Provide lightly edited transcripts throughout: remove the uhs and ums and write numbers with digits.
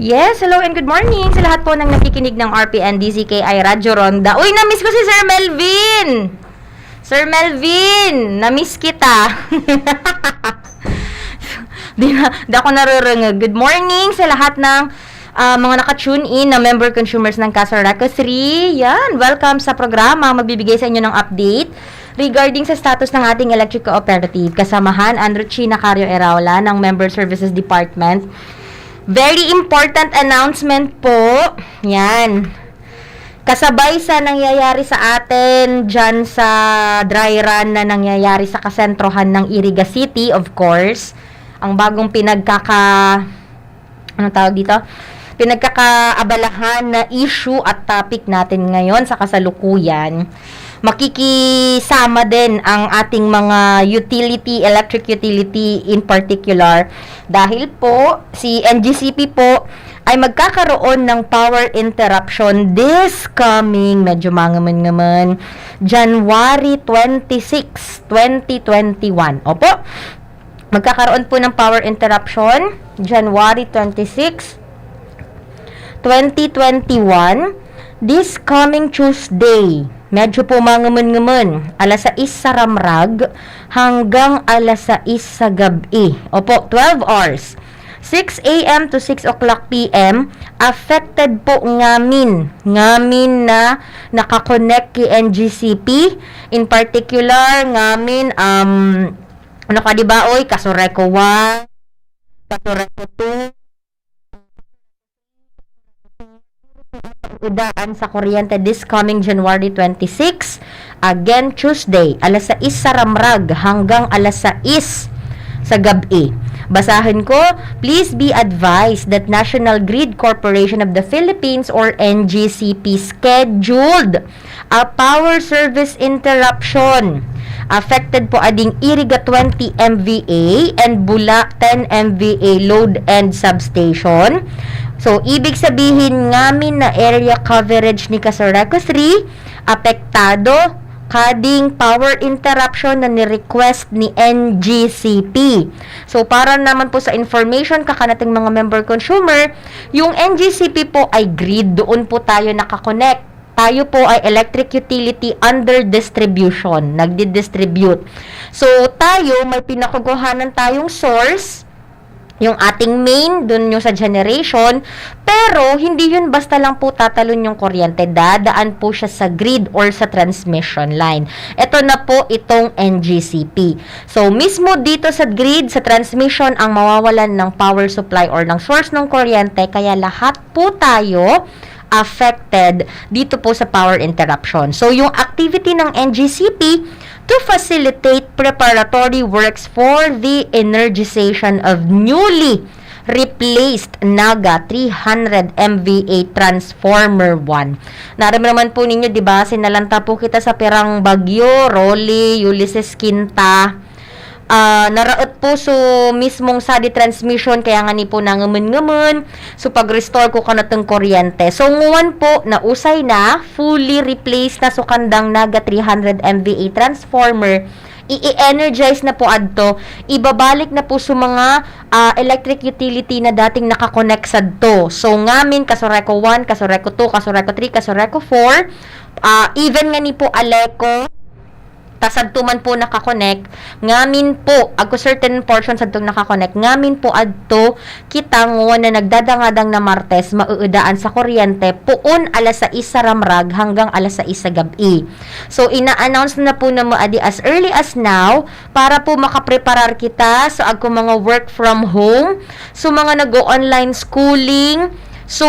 Yes, hello and good morning sa lahat po ng nakikinig ng RPN DZKI Radyo Ronda. Uy, na-miss ko si Sir Melvin! Sir Melvin, na-miss kita. Di ako narurungag. Good morning sa lahat ng mga naka-tune in na member consumers ng Casaraco 3. Yan, welcome sa programa. Magbibigay sa inyo ng update regarding sa status ng ating electric cooperative. Kasamahan, Andrew China Cario Eraula ng Member Services Department. Very important announcement po. Yan. Kasabay sa nangyayari sa atin dyan sa dry run na nangyayari sa kasentrohan ng Iriga City, of course. Ang bagong pinagkakaabalahan na issue at topic natin ngayon sa kasalukuyan. Makikisama din ang ating mga electric utility in particular, dahil po si NGCP po ay magkakaroon ng power interruption this coming, medyo mangaman-ngaman, January 26, 2021. Opo, magkakaroon po ng power interruption January 26, 2021, this coming Tuesday. Medyo po mangaman-ngaman, alas 6 sa ramrag hanggang alas 6 sa gabi. Opo, 12 hours. 6 a.m. to 6 o'clock p.m. affected po ngamin na nakakonect kay NGCP. In particular, ngamin, Casoreco 1, Casoreco 2, udaan sa kuryente this coming January 26, again Tuesday, alas 6 sa ramrag hanggang alas 6 sa gabi. Basahin ko, please be advised that National Grid Corporation of the Philippines or NGCP scheduled a power service interruption. Affected po ading Iriga 20 MVA and Bula 10 MVA load and substation. So, ibig sabihin ngamin na area coverage ni Casaraco 3, apektado kading power interruption na ni-request ni NGCP. So, para naman po sa information kakanating mga member consumer, yung NGCP po ay grid, doon po tayo nakakonect. Tayo po ay electric utility under distribution, nagdi-distribute. So, tayo may pinakukuhanan tayong source, yung ating main, dun yung sa generation, pero hindi yun basta lang po tatalon yung kuryente, dadaan po siya sa grid or sa transmission line. Ito na po itong NGCP. So, mismo dito sa grid, sa transmission, ang mawawalan ng power supply or ng source ng kuryente, kaya lahat po tayo affected dito po sa power interruption. So, yung activity ng NGCP to facilitate preparatory works for the energization of newly replaced Naga 300 MVA Transformer 1. Naman po ninyo, di ba? Sinalanta po kita sa Perang Bagyo, Rolly, Ulysses Quinta. Naraot po so mismong sa transmission, kaya nga ni po nangaman-ngaman. So, pag-restore ko ka na itong kuryente. So, nguwan po, nausay na, fully replaced na sukandang Naga 300 MVA transformer. I-energize na po adto, ibabalik na po sa mga electric utility na dating nakakonect sa to. So, ngamin, Casoreco 1, Casoreco 2, Casoreco 3, Casoreco 4, even nga ni po Aleco, tasadtuman po nakakonect, ngamin po, agko certain portions adtong nakakonect, ngamin po adto, kitang na nagdadangadang na Martes, mauudaan sa kuryente, puon alas 6 sa ramrag hanggang alas 6 sa gabi. So, ina-announce na po na maadi as early as now, para po makapreparar kita sa agko mga work from home, so mga nag-online schooling, so,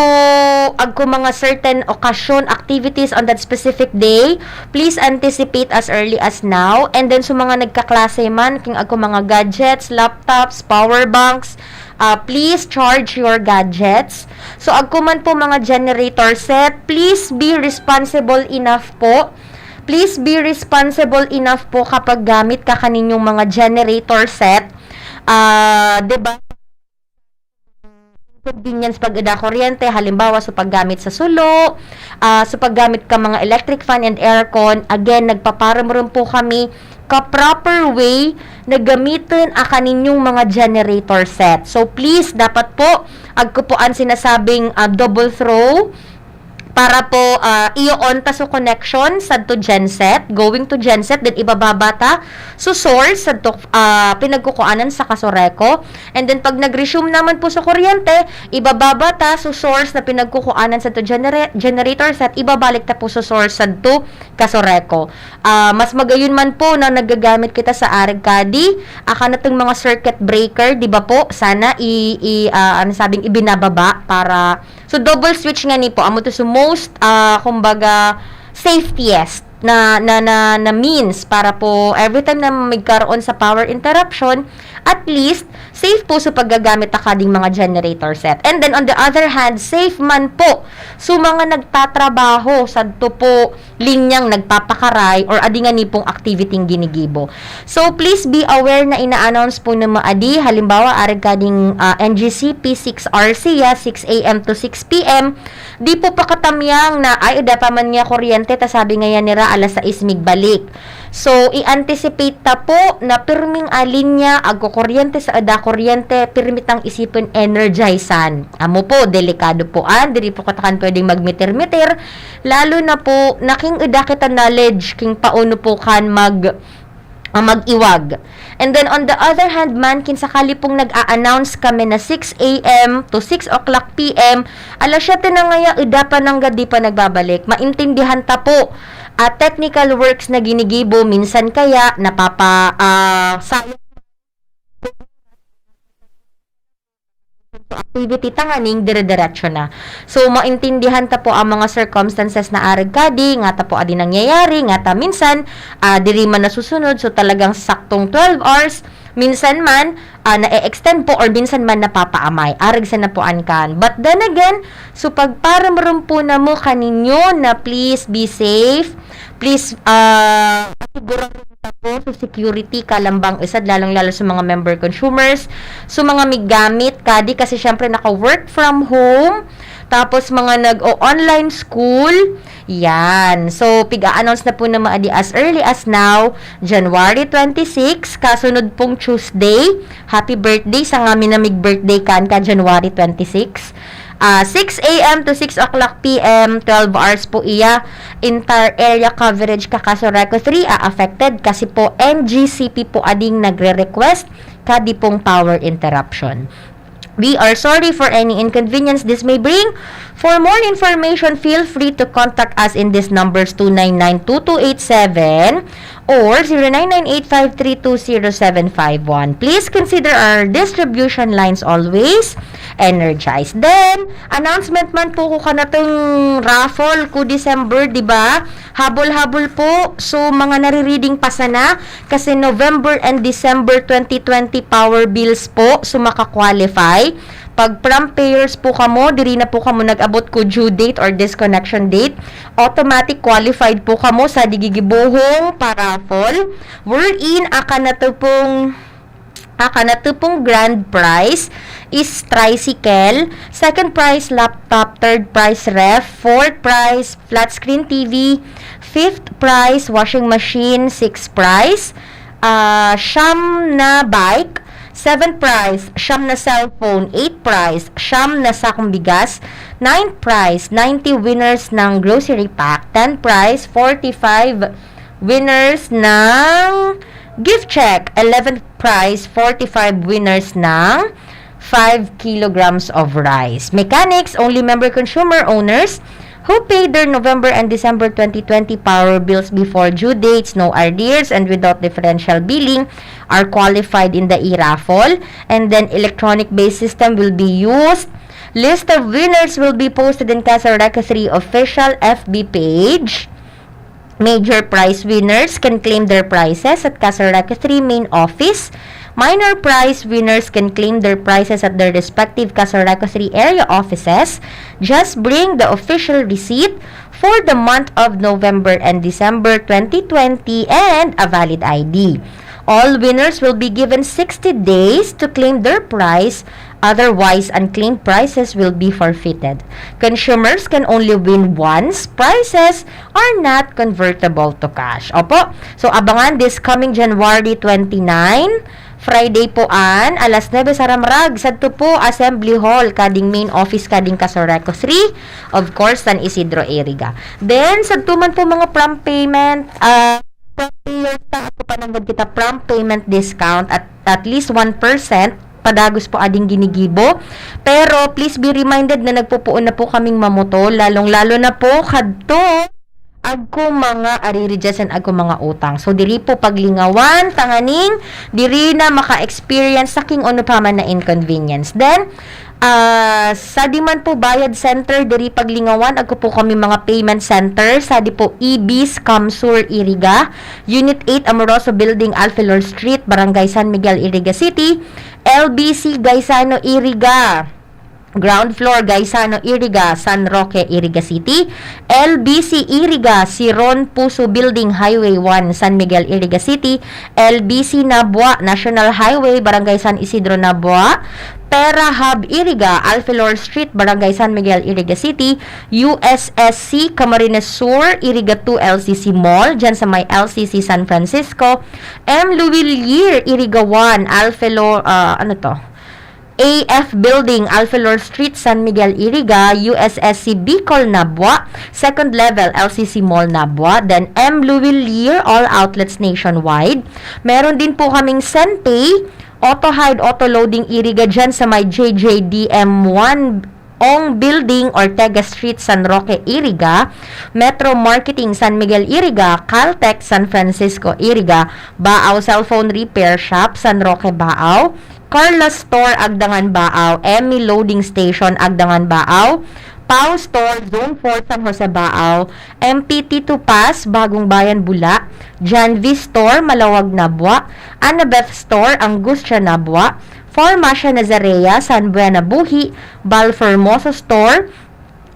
agko mga certain occasion, activities on that specific day, please anticipate as early as now. And then, so mga nagkaklase man, king agko mga gadgets, laptops, power banks, please charge your gadgets. So, agko man po mga generator set, please be responsible enough po. Please be responsible enough po kapag gamit ka kaninyong mga generator set. Diba? Convenience pag ida kuryente, halimbawa sa paggamit sa sulo, sa paggamit ka mga electric fan and aircon. Again, nagpaparam rin po kami ka-proper way na gamitin ang kaninyong mga generator set. So, please, dapat po, agkupuan sinasabing double throw, para po i-on ta so connection sa to genset, going to genset, then ibababa ta so source sa to pinagkukuanan sa kasoreko, and then pag nag-resume naman po sa kuryente, ibababa ta so source na pinagkukuanan sa to generator set, ibabalik ta po sa source sa to kasoreko. Mas magayon man po na nagagamit kita sa arig kadi aka na tong mga circuit breaker, di ba po, sana ano sabing ibinababa para so double switch nga ni po amo to so most kumbaga safetiest na means para po every time na magkaroon sa power interruption, at least safe po sa paggagamit ta kading mga generator set. And then on the other hand, safe man po so mga nagtatrabaho sa to po linyang nagpapakaray or adi nga ni pong activity ginigibo. So please be aware na ina-announce po ng maadi, halimbawa arig kading NGC P6RC 6 AM to 6 PM, di po pakatamyang na ay da pa man nga kuryente ta sabi nga yan nira alas 6 migbalik. So, i-anticipate ta po na pirming alinya, agko kuryente sa ada kuryente, pirmitang isipin energizan. Amo po, delikado po diri po katakan pwedeng magmeter-meter, lalo na po, naking ida kita knowledge, king pauno po kan mag-iwag. And then, on the other hand man, kinsakali pong nag-a-announce kami na 6 AM to 6 o'clock PM, alas 7 na ngaya, ida pa nang gadi pa nagbabalik. Maintindihan ta po, technical works na ginigibo, minsan kaya sayang activity tanganing dire-diretso na. So, maintindihan ta po ang mga circumstances na arig kadi, nga ta po adi nangyayari, nga ta minsan, diri man nasusunod, so talagang saktong 12 hours, minsan man, na-extend po, or minsan man napapaamay. Arig sa napuan kan. But then again, so pagparamrum po na mo kaninyo na please be safe, please, siguro po sa security kalambang isad, lalong-lalo sa mga member consumers, so mga migamit kadi kasi syempre naka-work from home, tapos mga nag-online school, yan. So, piga-announce na po na maadi as early as now, January 26, kasunod pong Tuesday. Happy birthday sa ngamin na mig-birthday kan ka January 26. 6 AM to 6 o'clock PM, 12 hours po iya. Entire area coverage Kasoreko 3 affected kasi po NGCP po ading nagre-request kadi pong power interruption. We are sorry for any inconvenience this may bring. For more information, feel free to contact us in these numbers 299-2287 or 0998-532-0751. Please consider our distribution lines always energized. Then, announcement man po ko kanatong raffle ko December, di ba? Habol-habol po. So, mga nare-reading pa sana kasi November and December 2020 power bills po so makakwalify. Pag prompt payers po kamo, diri na po kamo nag-abot ko due date or disconnection date, automatic qualified po kamo sa digigibuhong paraffle. Wherein, aka na to pong grand prize is tricycle, second prize laptop, third prize ref, fourth prize flat screen TV, fifth prize washing machine, sixth prize siyam na bike, 7th prize, siyam na cellphone, 8th prize, siyam na sakong bigas, 9th prize, 90 winners ng grocery pack, 10th prize, 45 winners ng gift check, 11th prize, 45 winners ng 5 kilograms of rice. Mechanics, only member consumer owners who paid their November and December 2020 power bills before due dates, no arrears, and without differential billing are qualified in the e-raffle. And then electronic-based system will be used. List of winners will be posted in Kasoreko 3 official FB page. Major prize winners can claim their prizes at Kasoreko 3 main office. Minor prize winners can claim their prizes at their respective Kasoreko 3 area offices. Just bring the official receipt for the month of November and December 2020 and a valid ID. All winners will be given 60 days to claim their prize. Otherwise, unclaimed prizes will be forfeited. Consumers can only win once. Prizes are not convertible to cash. Opo. So, abangan this coming January 29. Friday po an, alas 9 sa Ramrag, sadto po Assembly Hall, kading main office kading Casoreco 3, of course, San Isidro area. Then, sadto man po mga prompt payment, prompt payer ta, ako pananggod kita prompt payment discount at least 1%, padagos po ading ginigibo. Pero, please be reminded na nagpupuon na po kaming mamoto, lalong-lalo na po kadto agko mga aririjasan agko mga utang. So diri po paglingawan tanganing diri na maka-experience saking ano pa man na inconvenience. Then sa di man po bayad center diri paglingawan agko po kami mga payment center sa di po EB's Camsur Iriga, Unit 8 Amoroso Building, Alfilor Street, Barangay San Miguel, Iriga City. LBC Gaisano Iriga, ground floor Gaisano Iriga, San Roque, Iriga City. LBC Iriga, Siron Puso Building, Highway 1, San Miguel, Iriga City. LBC Nabua, National Highway, Barangay San Isidro, Nabua. Pera Hub Iriga, Alfilor Street, Barangay San Miguel, Iriga City. USSC Camarines Sur, Iriga 2 LCC Mall, dyan sa may LCC San Francisco. M. Luwilier, Iriga 1, Alfilor, AF Building, Alfilor Street, San Miguel, Iriga. USSC Bicol, Nabua. Second level, LCC Mall, Nabua. Then M. Luwilier, all outlets nationwide. Meron din po kaming Senpay, Auto Hide, Auto Loading, Iriga, dyan sa may JJDM1 Ong Building, Ortega Street, San Roque, Iriga. Metro Marketing, San Miguel, Iriga. Caltech, San Francisco, Iriga. Baaw Cellphone Repair Shop, San Roque, Baaw. Carla Store, Agdangan, Baaw. Emmy Loading Station, Agdangan, Baaw. Pau Store, Zone 4, San Jose, Baaw. MPT2 Pass, Bagong Bayan, Bula. Janvi Store, Malawag, Nabua. Annabeth Store, Angustia, Nabua. Farmacia Nazarea, San Buena, Buhi. Balformoso Store,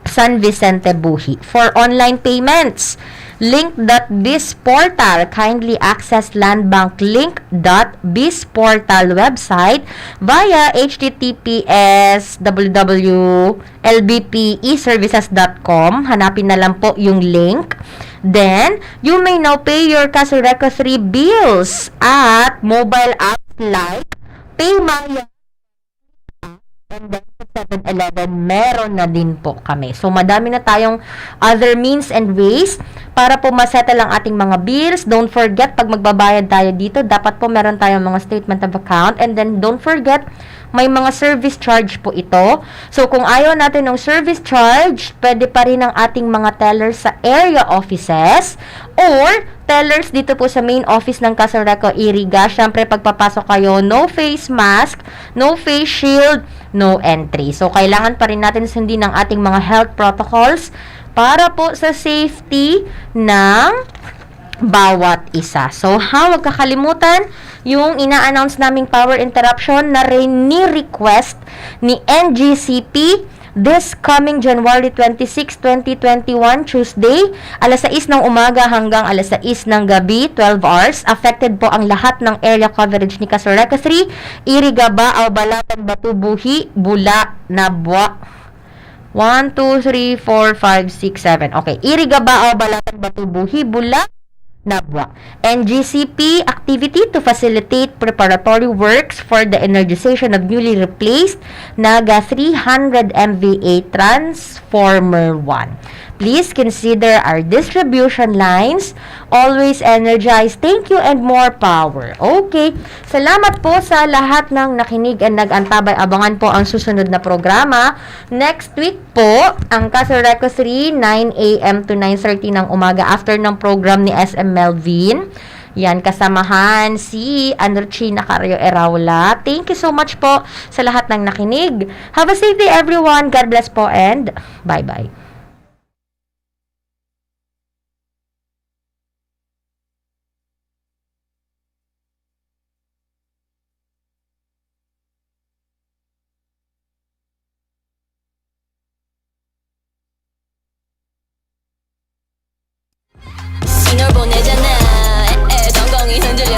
San Vicente, Buhi. For online payments, link.bizportal, kindly access Landbank link.bizportal website via https www.lbpeservices.com. Hanapin na lang po yung link. Then, you may now pay your Casoreco 3 bills at mobile apps like PayMaya, and then sa 7-Eleven, meron na din po kami. So, madami na tayong other means and ways para po masettle ang ating mga bills. Don't forget, pag magbabayad tayo dito, dapat po meron tayong mga statement of account. And then, don't forget, may mga service charge po ito. So, kung ayaw natin ng service charge, pwede pa rin ang ating mga tellers sa area offices or tellers dito po sa main office ng Casoreco, Iriga. Syempre, pagpapasok kayo, no face mask, no face shield, no entry. So, kailangan pa rin natin sundin ang ating mga health protocols para po sa safety ng bawat isa. So, huwag kakalimutan yung ina-announce naming power interruption na ni-request ni NGCP this coming January 26, 2021, Tuesday, alas 6 ng umaga hanggang alas 6 ng gabi, 12 hours. Affected po ang lahat ng area coverage ni Casoreco 3, Iriga, Baaw, Balatan, Batu, Buhi, Bula, Nabua. 1, 2, 3, 4, 5, 6, 7. Okay, Iriga, Baaw, Balatan, Batu, Buhi, Bula, Nabua. NGCP activity to facilitate preparatory works for the energization of newly replaced Naga 300 MVA Transformer 1. Please consider our distribution lines always energized. Thank you and more power. Okay. Salamat po sa lahat ng nakinig and nag-antabay. Abangan po ang susunod na programa. Next week po, ang Casoreco 3, 9 a.m. to 9:30 ng umaga after ng program ni SM Melvin. Yan, kasamahan si Andrechina Carrio Eraula. Thank you so much po sa lahat ng nakinig. Have a safe day everyone. God bless po and bye-bye. 신호를 보내잖아. 정공이 흔들려.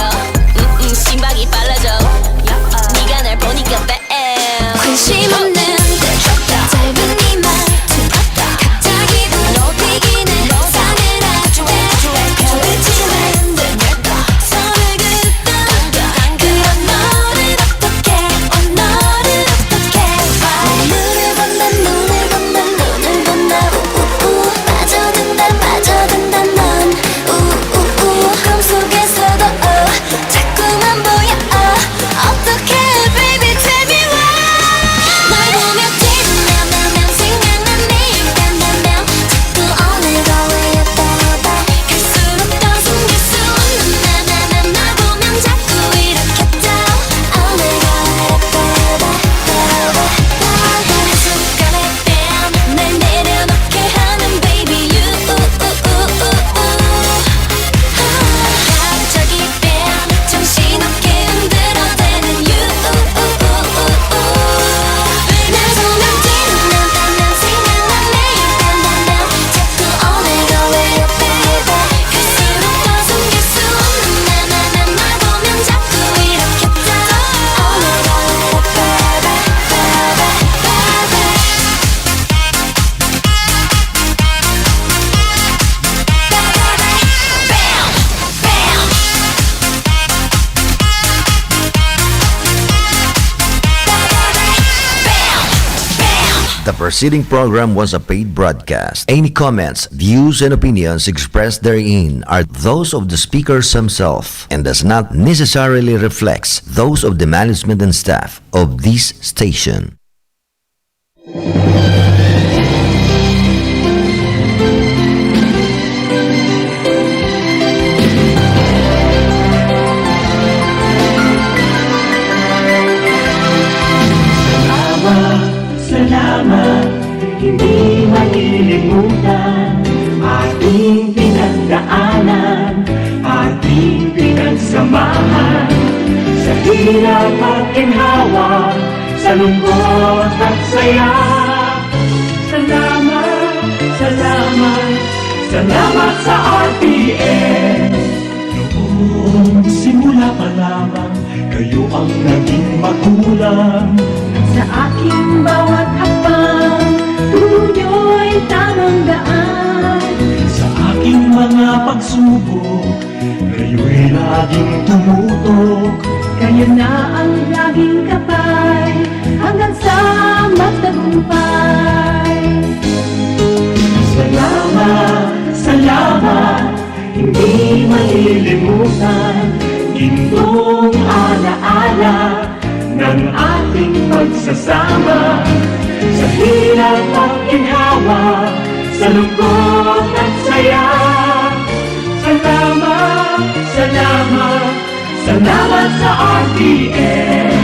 The preceding program was a paid broadcast. Any comments, views, and opinions expressed therein are those of the speakers themselves and does not necessarily reflect those of the management and staff of this station. Salamat, hindi malilimutan ating pinagdaanan, ating pinagsamahan sa hirap at ginhawa, sa lungkot at saya. Salamat, salamat, salamat sa RTN. Noong simula pa lamang, kayo ang naging magulang. Sa aking bawat hakbang, turo niyo'y tamang daan. Sa aking mga pagsubok, kayo'y laging tumutok. Kayo na ang laging kapay, hanggang sa magtagumpay. Salamat, salamat, hindi malilimutan, gintong alaala ng ating pagsasama sa hirap at ginhawa, sa lungkot at saya. Salamat, salamat, salamat sa RTN.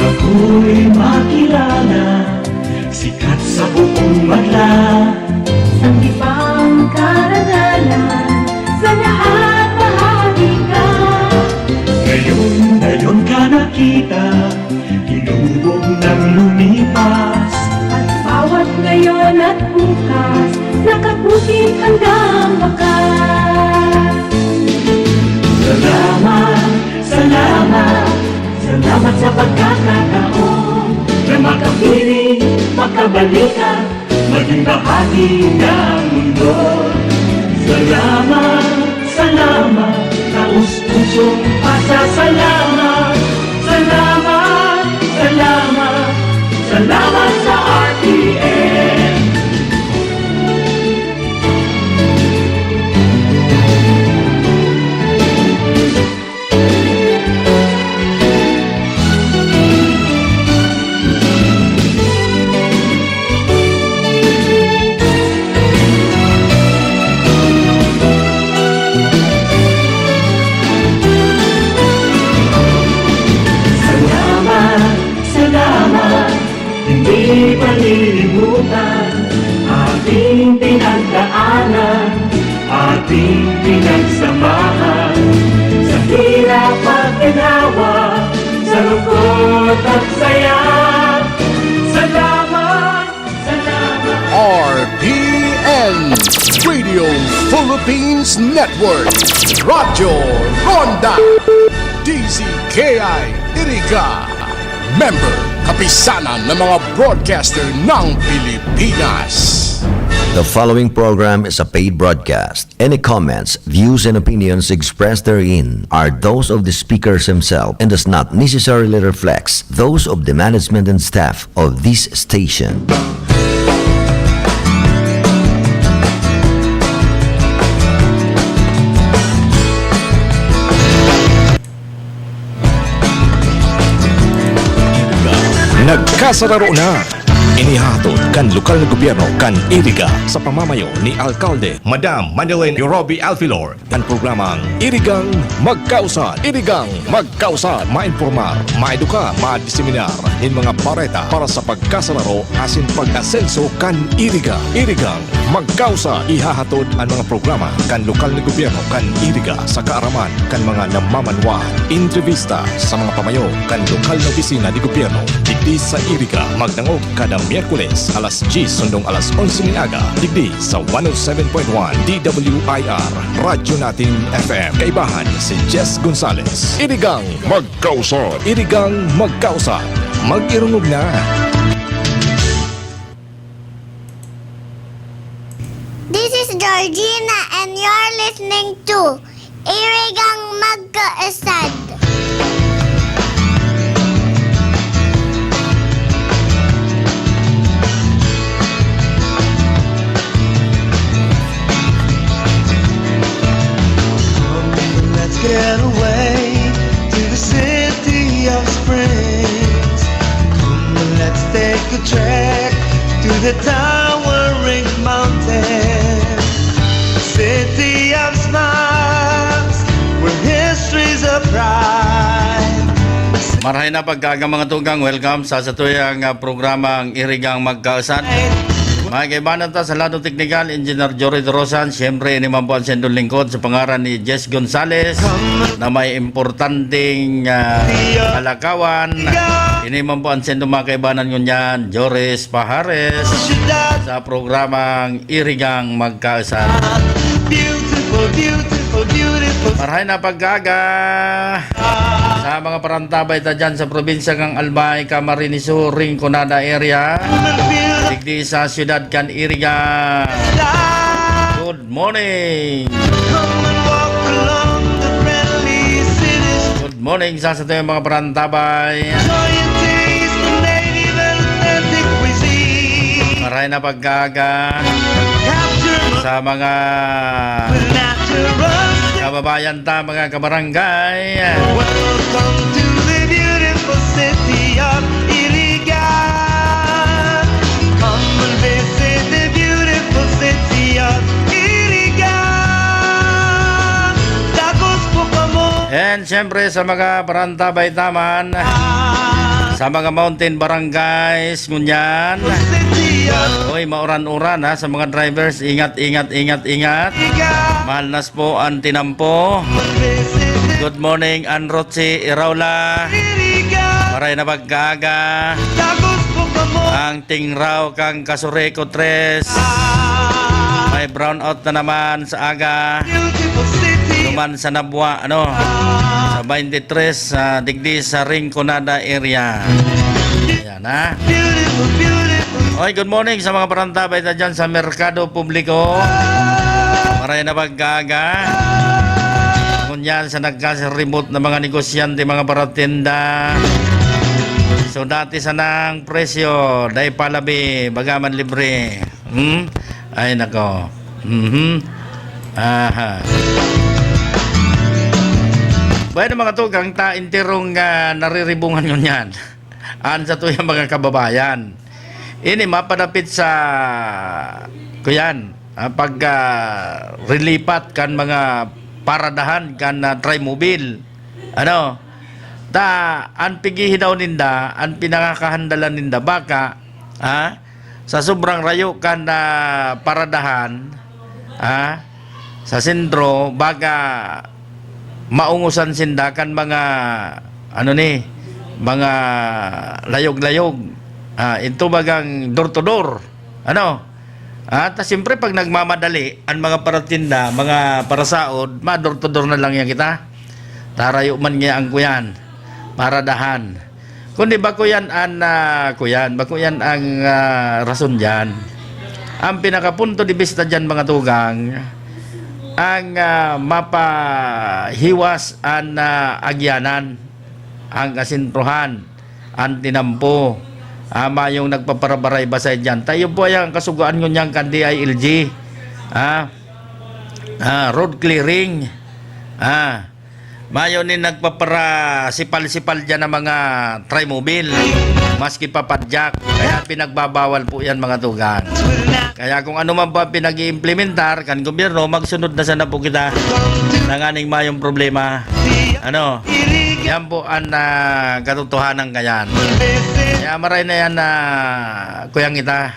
Ako'y makilala, sikat sa buong magla. Ang ibang karangalan, sa lahat bahagi ka. Ngayon ka nakita, hinubog ng lumipas. At bawat ngayon at bukas, nakaputin hanggang wakas. Salamat, salamat, salamat sa pagkakataon na makapiling, makabalikan, maging bahagi ng mundo. Salamat, salamat, taus-pusong pasasalamat. Salamat, salamat, salamat sa RTN. Hindi malilimutan ating pinagdaanan, ating pinagsamahan sa hirap at ginhawa, sa lungkot at saya. Salamat, salamat. RPN Radio Philippines Network, Radyo Ronda, DZKI Iriga, member kapisanan ng mga broadcaster ng Pilipinas. The following program is a paid broadcast. Any comments, views, and opinions expressed therein are those of the speakers themselves and does not necessarily reflect those of the management and staff of this station. Nagkasararo na. Inihatod kan lokal na gobyerno kan Iriga sa pamamayo ni Alkalde Madam Manilyn Yorobi Alfilor ang programang Irigang Magkausad. Irigang Magkausad, mainformar, maeduka, madiseminar ng mga pareta para sa pagkasararo asin pag-asenso kan Iriga. Irigang Magkausa, ihahatod ang mga programa kan lokal na gobyerno kan iriga sa kaaraman kan mga namamanwa. Entrevista sa mga pamayo kan lokal na opisina di gobyerno. Digdi sa iriga, magdangog kada Miyerkules alas 10 sundong alas 11 ng aga. Digdi sa 107.1 DWIR, Radyo Natin FM. Kaibahan si Jess Gonzales. Irigang Magkausa. Irigang Magkausa. Mag-irungog na. This is Georgina and you're listening to Irigang Magkaasad. Let's get away to the city of springs. Let's take a trek to the towering mountain. City of smiles, where history's a pride. Marahay na pagkagang mga tugang, welcome sa satuyang programang Irigang Magkausan. Mga kaibanan ta sa lado teknikal, Engineer Jory Dorosan, siyempre ini man po ang sendong lingkod sa pangaran ni Jess Gonzales na may importanteng alakawan. Ini man po ang sendong mga kaibanan nyo niyan, Joris Pajares, sa programang Irigang Magkausan. Beautiful, beautiful, beautiful. Marahay na pagkaga sa mga parantabay ta dyan sa probinsya ng Albay, Camarines Sur, Rinconada area. Digdi sa siyudad kan Iriga. Good morning. Come and walk along the friendly cities. Good morning sa yung mga parantabay. Joy and taste the native and authentic cuisine. Marahay na pagkaga Capture sa mga the natural. kababayan ta, mga kabarangay. Welcome to the beautiful city of Iriga. Come and visit the beautiful city of Iriga. Tapos po kamo And siyempre sa mga parantabay taman, sa mga mountain barangays, ngunyan. city of Hoy, mauran-uran ha, sa mga drivers, ingat, ingat, ingat, ingat. Iriga. Mahal nas po ang tinampo. Visit the Good morning, Anrotsi Iraula. Iriga. Maray na pagkaga. Tapos po kamo Ang tingraw kang Kasureko 3. May brown out na naman sa aga. beautiful city. Tuman sa Nabwa, sa 23, sa digdi sa Rinconada area. Ayan ha. Beautiful, beautiful. Oy, good morning sa mga parantabay na dyan sa Merkado Publiko. Maray na pagkaga. Kunyan sa nagkasa-remote na mga negosyante, mga paratinda. So dati sa nang presyo, dahil palabi, bagaman libre. Ay nako. Aha. Bayan mga tugang, ta interong nariribungan yun yan. An sa tuyang mga kababayan. Ini mapadapit sa kuyan, pag relipat kan mga paradahan kan trimobile. Ano? Ta an pigihi daw ninda, an pinakakahandalan ninda baka sa sobrang rayo kan paradahan sa sentro baga maungusan sinda kan mga mga layog-layog. Ito bagang door to door. Ano? At siyempre pag nagmamadali ang mga paratinda, mga parasaod, door to door na lang yan kita. Tarayo man niya ang kuyan, paradahan. Kundi ba kuyan ang rason diyan. Ang pinakapunto di bista diyan mga tugang, ang mapahiwas ang agyanan, ang kasintrohan, ang tinampo. Ama yung nagpaparabaray basay dyan. Tayo po ay ang kasugaan nyo niyang kan DILG. Road clearing. Mayo ni nagpapara sipal-sipal dyan ng mga trimobile. Maski papadyak. Kaya pinagbabawal po yan mga tugan. Kaya kung ano man pa pinag-iimplementar kan gobyerno, magsunod na sana po kita ng aning mayong problema. Ano? Yan po ang katotohanan kayan. Kaya maray na yan na kuyang kita.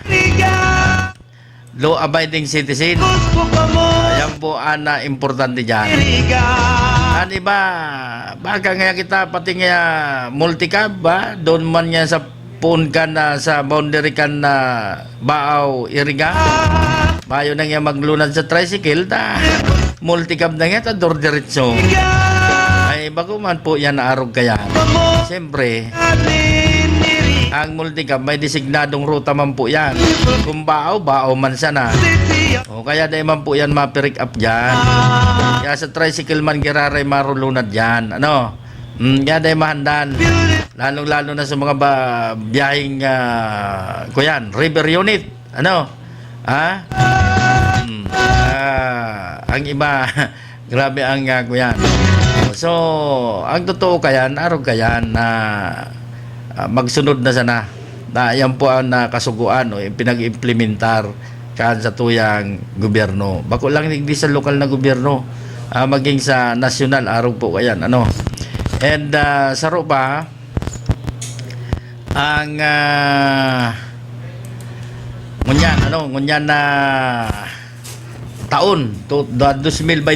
law-abiding citizen. Gusto ka mo Ayan po ang importante dyan. irigan. Ano ba? Baka nga kita pati nga multicab ba? Doon man nga sa phone ka na sa boundary ka na baaw iriga. Bayo na nga maglunad sa tricycle ta. Multicab na nga ta door diretso. Ay bago man po yan naarog kaya. Siyempre, ang multicab may designadong ruta man po yan. Kung baaw man sana. O kaya dahil man po yan mapirik up dyan. Kaya sa tricycle man giraray marulunad yan. Ano? Kaya dahil mahandan. Lalong-lalo na sa mga biyahing kuyan, river unit. Ano? Ha? Ang iba, grabe ang kuyan. So, ang totoo kayan, araw kayan na magsunod na sana. Na yan po ang nakasuguan o pinag-implementar kan sa tuyang gobyerno. Bako lang hindi sa lokal na gobyerno, maging sa nasyonal araw po kayan. Ano? And sa ropa, ang ngunyan na taon 2021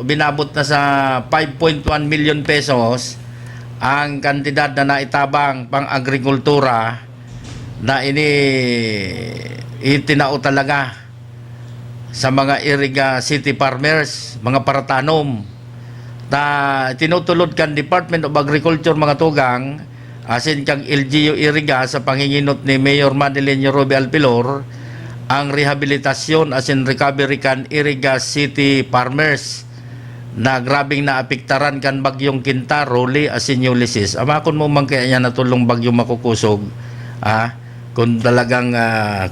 binabot na sa 5.1 million pesos ang kantidad na naitabang pang agrikultura na itinao talaga sa mga iriga city farmers, mga paratanom na tinutulod kan Department of Agriculture mga tugang asin kang LGU iriga sa panginginot ni Mayor Madeline Roby Alpilor ang rehabilitasyon asin recovery kan iriga city farmers na grabing naapektaran kan bagyong Kinta, Rolly asin Ulysses. Amakon mo man kaya niya natulong bagyong makukusog kung talagang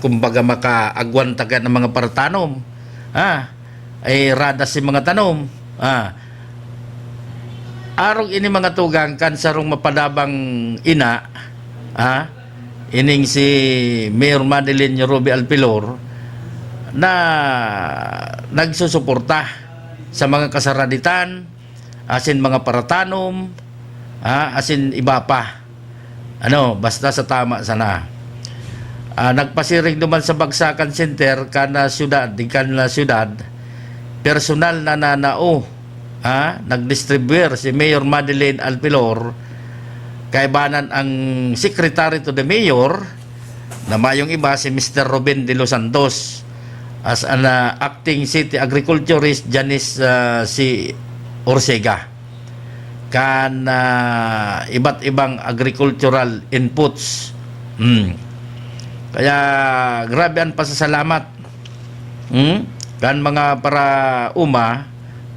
kumbaga makaagwanta ka ng mga paratanom ay radas si mga tanom arog ini mga tugang kan sarong mapadabang ina ining si Mayor Madeline Roby Alpilor na nagsusuporta sa mga kasaraditan asin mga paratanom asin iba pa basta sa tama sana. Nagpasiring naman sa Bagsakan Center kana syudad personal na nanao nagdistribuer si Mayor Madeline Alpilor kaibanan ang secretary to the mayor na mayong iba si Mr. Ruben de los Santos as an acting city agriculturist Janice si Orcega kan iba't ibang agricultural inputs kaya grabe ang pasasalamat kan mga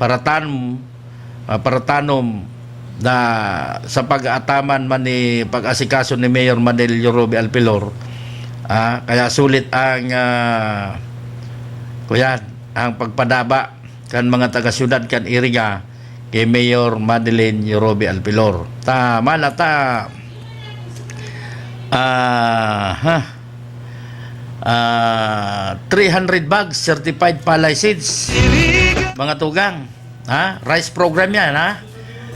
paratanom na sa pag-aataman man ni pag-asikaso ni Mayor Madeline Roby Alpilor kaya sulit ang ang pagpadaba kan mga taga-syudad kan iriga kay Mayor Madeline Roby Alpilor. Tama na ta 300 bags certified palay seeds mga tugang rice program yan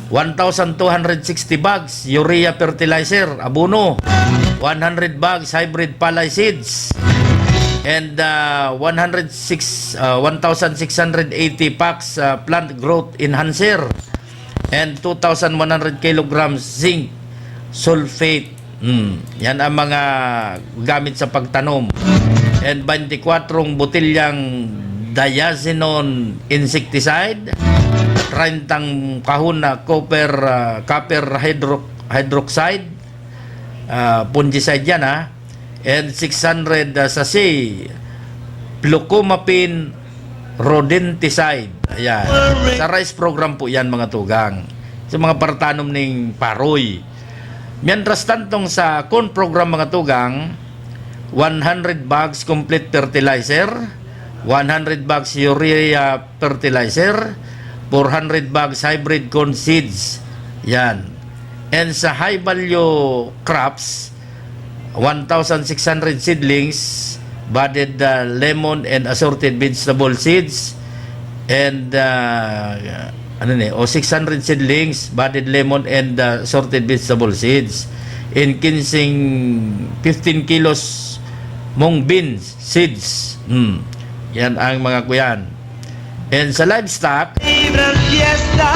1,260 bags urea fertilizer abono 100 bags hybrid palay seeds and 1,680 packs plant growth enhancer and 2,100 kilograms zinc sulfate yan ang mga gamit sa pagtanom and 24 botilyang diazinon insecticide 30 kahon na copper hydroxide fungicide yan and 600 sachet flucomapin rodenticide. Ayan. Sa rice program po yan mga tugang sa mga paratanom ning paroy. Mientras tantong sa corn program mga tugang 100 bags complete fertilizer 100 bags urea fertilizer 400 bags hybrid corn seeds yan. And sa high value crops 1,600 seedlings budded lemon and assorted vegetable seeds and 600 seedlings budded lemon and assorted vegetable seeds in 15 kilos mung beans, seeds. Yan ang mga kuyan. And sa livestock, Libra fiesta.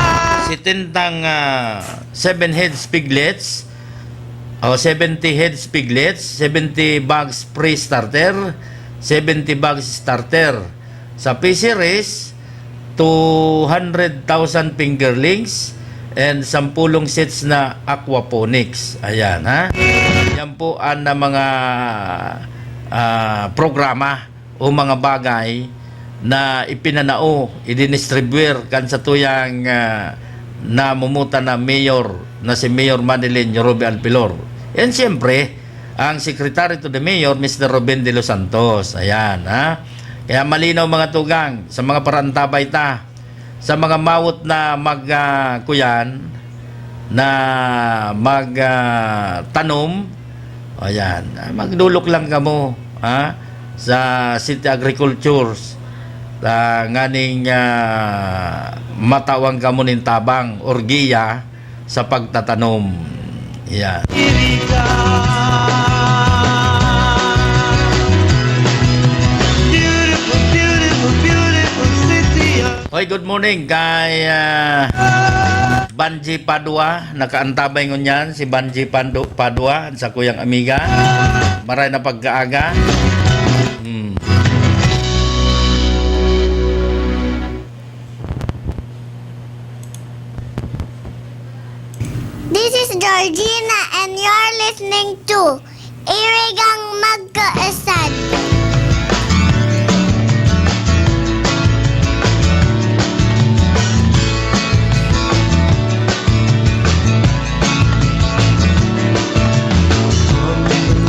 si tintang 7 heads piglets o 70 heads piglets, 70 bags pre-starter, 70 bags starter. Sa P-Series, 200,000 fingerlings and 10 sets na aquaponics. Ayan, ha? Yan po ang mga programa o mga bagay na ipinanao, idinistribuer kan sa tuyang namumuta na mayor na si Mayor Madeline Yorobie Alpilor. And siyempre, ang Secretary to the Mayor, Mr. Ruben de los Santos. Ayan, ha? Kaya malinaw mga tugang, sa mga parantabay ta, sa mga mawot na kuyan, na tanom, ayan, magdulok lang kamo, ha? Sa City Agricultures, nganing matawang kamo nin tabang orgiya sa pagtatanom. Yan. Iriga. Beautiful, beautiful, beautiful city of Hoy, good morning kay Banji Padua. Nakaantabay ngunyan si Banji Padua sa kuyang amiga. Maray na pagkaaga. This is Georgina and you're listening to Irigang Magkaasad.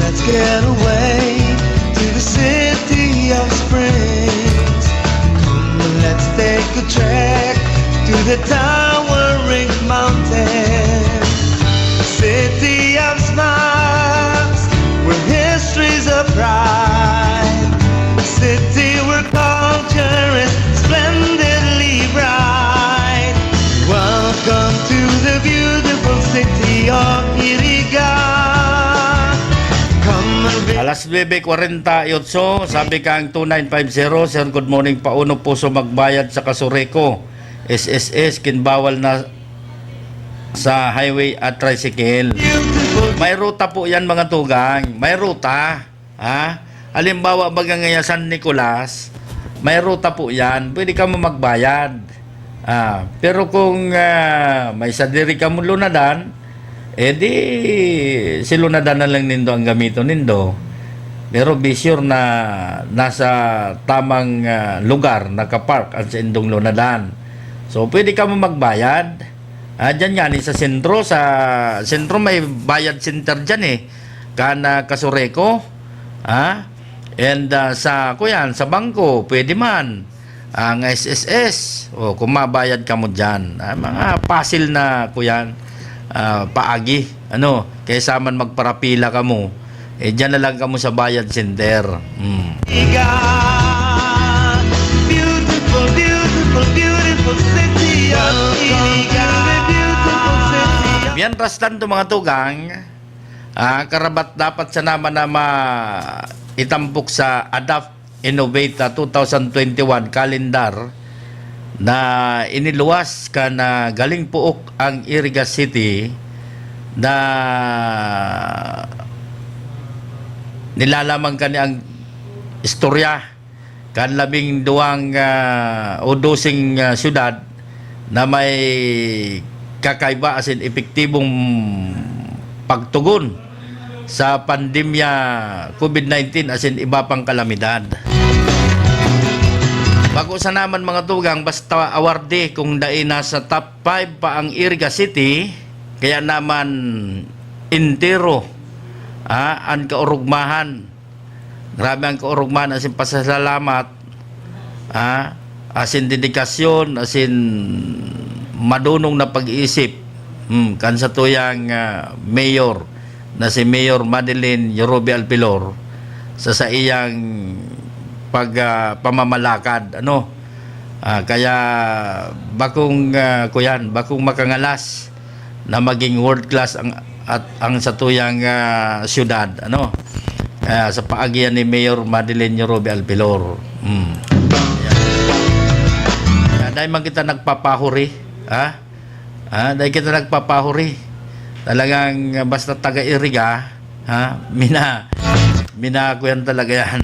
Let's get away to the city of springs. Let's take a trek to the towering mountains. City of smiles, where history's a pride. City where culture is splendidly bright. Welcome to the beautiful city of Iriga. Come and be Alas 9:48, sabi kang 2950, Sir, good morning, pauno puso magbayad sa Kasureko. SSS, kinbawal na sa highway at tricycle. beautiful. May ruta po yan mga tugang. May ruta. Ha? Halimbawa, bagang ngayon San Nicolas, may ruta po yan. Pwede ka mo magbayad. Pero kung may sadiri ka mo lunadan, di si lunadan na lang nindo ang gamito nindo. Pero be sure na nasa tamang lugar, nakapark ang sa indong lunadan. So, pwede ka mo magbayad. Diyan nga, sa sentro may bayad center dyan kana Kasureko. And sa sa bangko, pwede man. Ang SSS, kung mabayad ka mo dyan. Mga pasil na paagi. Kaysa man magparapila ka mo, dyan na lang ka mo sa bayad center. Iriga. Beautiful, beautiful, beautiful city of Iriga. Beautiful city of Yan rastan to mga tugang, karabat dapat sa naman na itampok sa ADAPT Innovate 2021 calendar na iniluwas ka na galing puok ang Iriga City na nilalaman ka ni ang istorya kan 12 o 12 syudad na may kakaiba as in epektibong pagtugon sa pandemya COVID-19 as in iba pang kalamidad. Bago sa naman mga tugang, basta awardee kung dai nasa top 5 pa ang Iriga City, kaya naman intero ang kaurugmahan. Grabe ang kaurugmahan, as in pasasalamat, as in dedikasyon, as in madunong na pag-iisip kan sa tuyang mayor na si Mayor Madeline Yorobie Alpilor sa iyang pamamalakad. Kaya bakong bakong makangalas na maging world class ang sa tuyang syudad. sa paagyan ni Mayor Madeleine Roby Alpilor. Dahil man kita nagpapahuri, dahil kita nagpapahuri. Talagang basta taga-Iriga, mina ko yan talaga yan.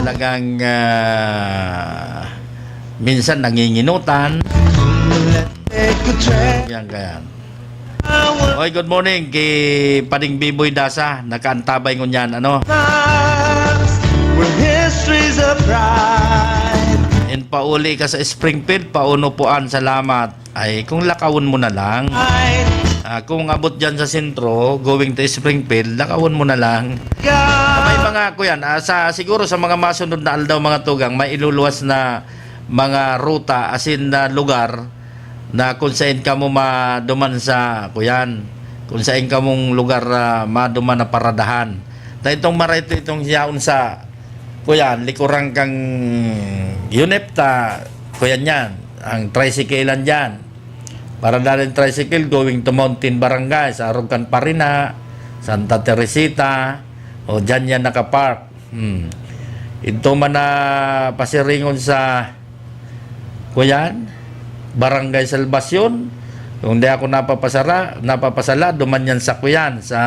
Talagang minsan nanginginutan. Yan kaya. Oy, good morning kay Pading Biboy Dasa. Nakaantabay ko niyan, ano? Where history's a pride. And pauli ka sa Springfield, pauno-puan, salamat. Ay, kung lakawon mo na lang. Kung abot dyan sa sentro, going to Springfield, lakawon mo na lang. May mga ko yan, siguro sa mga masunod na aldaw mga tugang, may iluluwas na mga ruta, asin na lugar, na kung saan ka mo maduman sa kuyan, kung saan ka mong lugar maduman na paradahan. Dahil itong marito itong yaon sa kuyan, likurang kang Yunepta, kuyan yan, ang tricyclean dyan. Para dahil tricycle going to Mountain Barangay, sa Arugan Parina, Santa Teresita, o dyan yan nakapark. Ito man na pasiringon sa kuyan, Barangay Salvacion. Kung di ako napapasala, duman yan sa kuyan, sa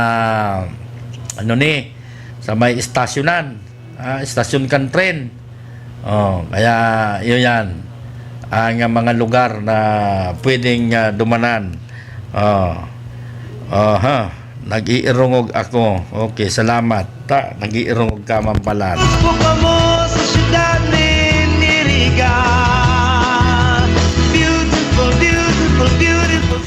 sa may istasyonan, istasyon kan tren. Kaya yun yan ang mga lugar na pwedeng dumanan. Nag-iirungog ako. Okay, salamat. Nag-iirungog ka man pala. Pupa mo sa syudad ni Iriga. Beautiful, beautiful, beautiful.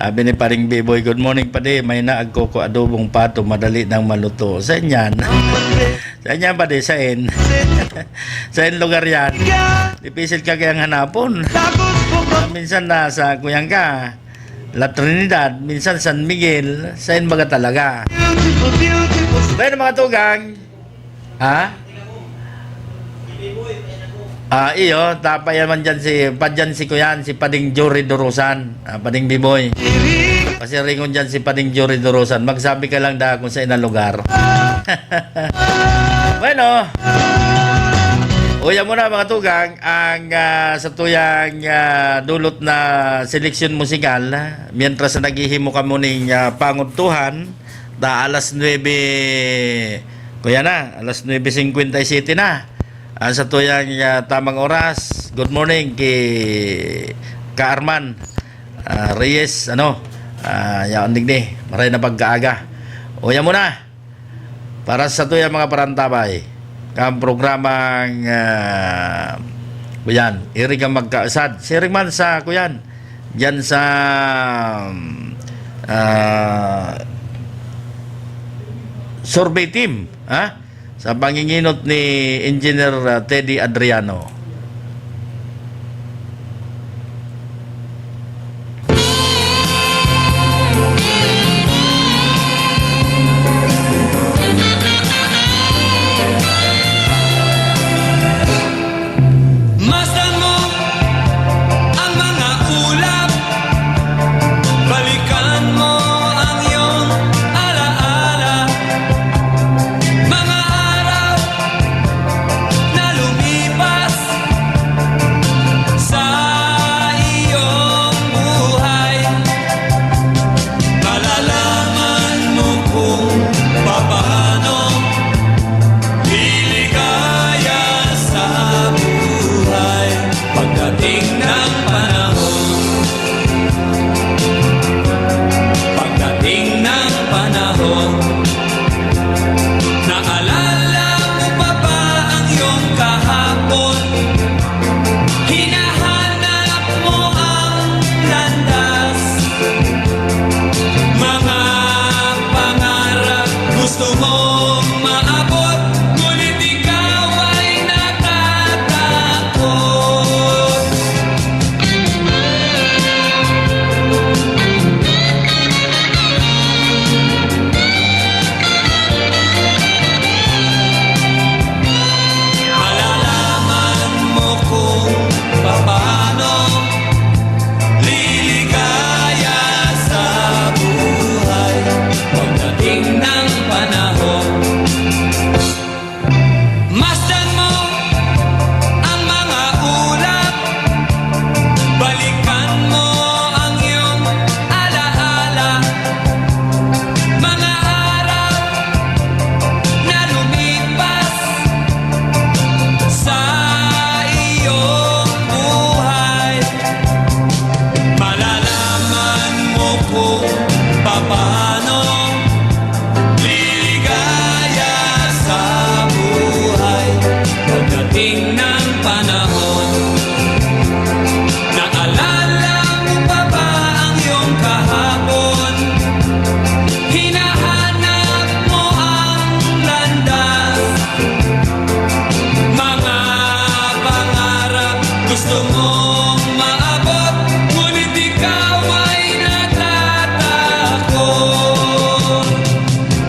Sabi ni Paring Biboy, good morning pa di. May naagko ko adobong pato, madali nang maluto. Saan yan? Saan yan pa di? Saan? Saan lugar yan? Dipisil ka kayang hanapon. Minsan nasa kuyang ka, La Trinidad, minsan San Miguel. Saan baga talaga? Beautiful, beautiful. Bayan mga tugang. Iyo, tapay naman dyan si Kuyan, si Pading Jory Dorosan, Pading Biboy. Pasiringon dyan si Pading Jory Dorosan. Magsabi ka lang kung saan na lugar. Bueno, uya muna mga tugang ang sa tuyang dulot na seleksyon musikal. Mientras na naghihimo ka muning panguntuhan, alas 9, kuya na, alas 9:57 na. Sa tuyang tamang oras, good morning kay Ka-Arman Reyes, yaon digni, maray na pagkaaga. Uya muna, para sa tuyang mga parantabay, kang programang kuyan, iri kang magkaasad. Siring man sa kuyan, dyan sa survey team, sa panginginot ni Engineer Teddy Adriano. Masdan mo ang mga ulap, balikan mo ang iyong alaala, mga araw na lumipas, Pagdating ng panahon, naalala mo pa ba ang iyong kahapon? Hinahanap mo ang landas, mga pangarap gusto mong maabot, ngunit ikaw ay natatakot.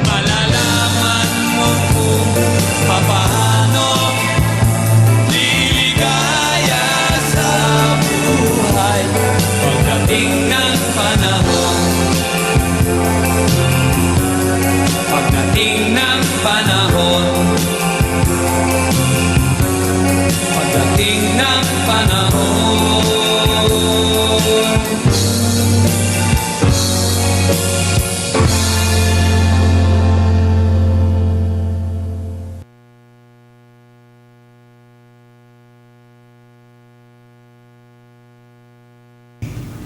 Malalaman mo kung papaano liligaya sa buhay pagdating ng panahon. Pagdating ng panahon. Pagdating ng panahon.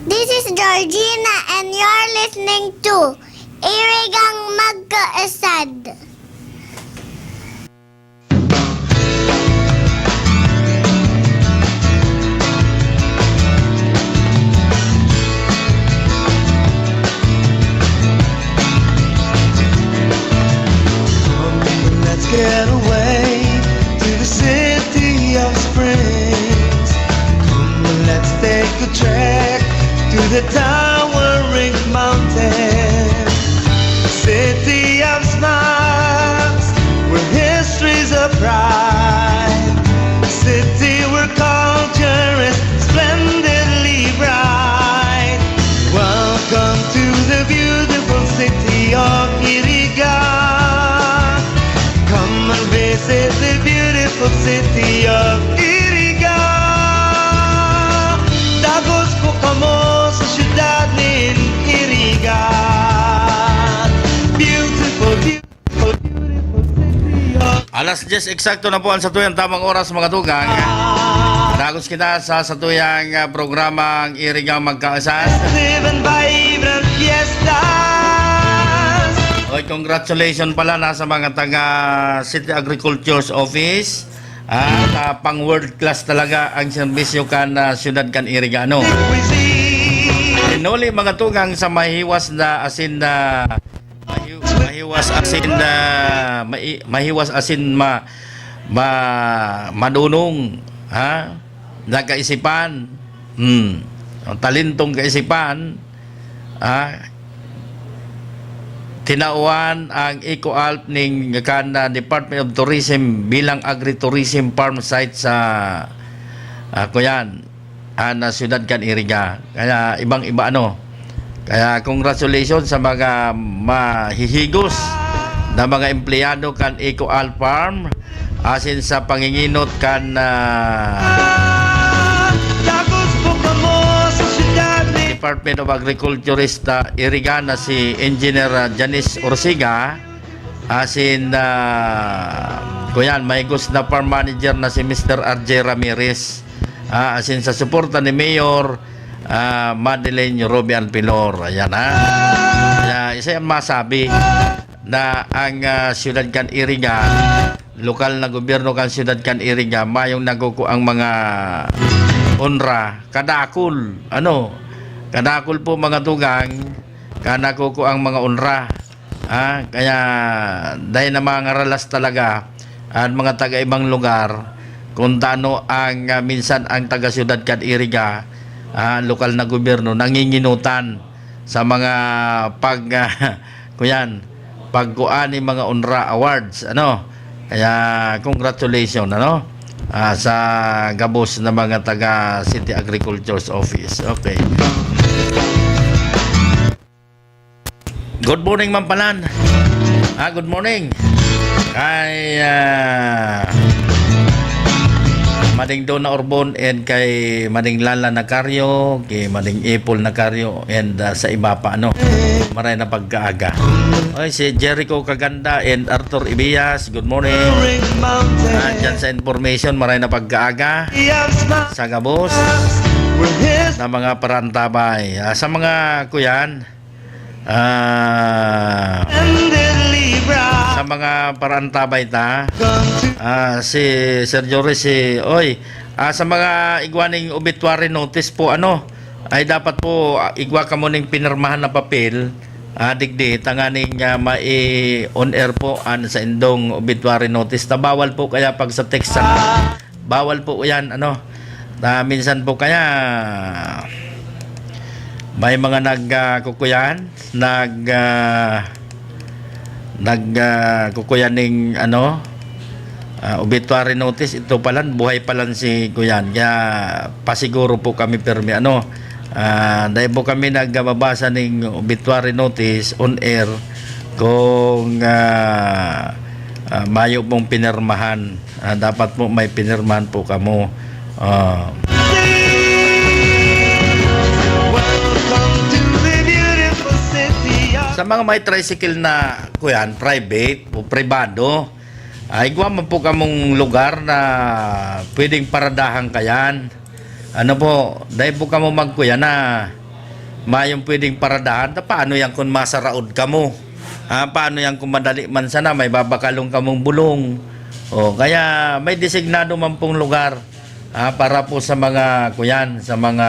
This is Georgina and you're listening to Irigang Magkaasad. Let's get away to the city of springs. Let's take a trek to the towering mountain. City of smiles, where history's a pride. City where culture is splendidly bright. Welcome to the beautiful city of Iriga. Come and visit the beautiful city of Iriga. Dagos po kamo sa syudad ni Iriga. Beautiful, beautiful, beautiful city of Alas 10 eksakto na po ang satuyang tamang oras mga tugang. Dagos kita sa satuyang programang Irigang Magkaasad. Live and vibrant fiestas. Oy, congratulations pala na sa mga taga City Agriculture's Office. At pang world class talaga ang serbisyo kan siyudad kan Iriga, ano? Inuli mga tugang sa mahiwas na asin na mahiwas asin madunong, ha? Nagkaisipan, ang talintong kaisipan, tinauan ang Eco-Alp ning kan Department of Tourism bilang agritourism farm site sa kuyan na siyudad kan Iriga. Kaya ibang-iba ano. Kaya congratulations sa mga mahihigos na mga empleyado kan Eco-Alp farm asin sa panginginot kan Dagos po kamo sa syudad ni Department of Agriculturist Iriga na si Engineer Janice Orsiga asin kuyan mahigos na farm manager na si Mr. RJ Ramirez asin sa suporta ni Mayor Madeleine Roby Alpilor. Ayan Kaya isa yung masabi na ang siyudad kan Iriga, lokal na gobyerno kan siyudad kan Iriga, mayong naguko ang mga onra, kadakul, kadakul po mga tugang, kanakuko ang mga onra. Kaya dahil na mga ngaralas talaga at mga taga-ibang lugar, kung tano ang minsan ang taga-siyudad kan Iriga, lokal na gobyerno, nanginginutan sa mga pagkuan ni mga onra awards, Kaya congratulations, sa gabos na mga taga City Agriculture's Office. Okay. Good morning, Ma'am Palan. Good morning. Kay Mading Dona Orbon and kay Mading Lala Nacaryo, kay Mading Ipol Nacaryo and sa iba pa maray na pagkaaga. Oy, si Jericho Kaganda and Arthur Ibias, good morning. Dyan sa information, maray na pagkaaga sa gabos na mga parantabay. Sa mga kuyan, tenderly brown. sa mga parantabay ta. Come to Si Sir Joris, sa mga igwaning obituary notice po, ay dapat po igwa ka mo ning pinirmahan na papel, digdi, tanganing on air po sa indong obituary notice. Bawal po kaya pag sa text bawal po yan, minsan po kaya may mga kukuyan ning obituary notice. Ito palan buhay palan si kuyan, kaya pasiguro po kami permi dahil po kami nagbabasa ng obituary notice on air kung mayo pong pinirmahan. Dapat po may pinirmahan po kamo. welcome to the beautiful city of Sa mga may tricycle na kuyan, private o privado, igwa mo po kamong lugar na pwedeng paradahan kayan. Dahil po kamo magkuyan na mayong pwedeng paradahan, paano yan kung masaraod kamo? Paano yan kung madali man sana, may babakalong kamong bulong? Kaya may designado man pong lugar para po sa mga kuyan, sa mga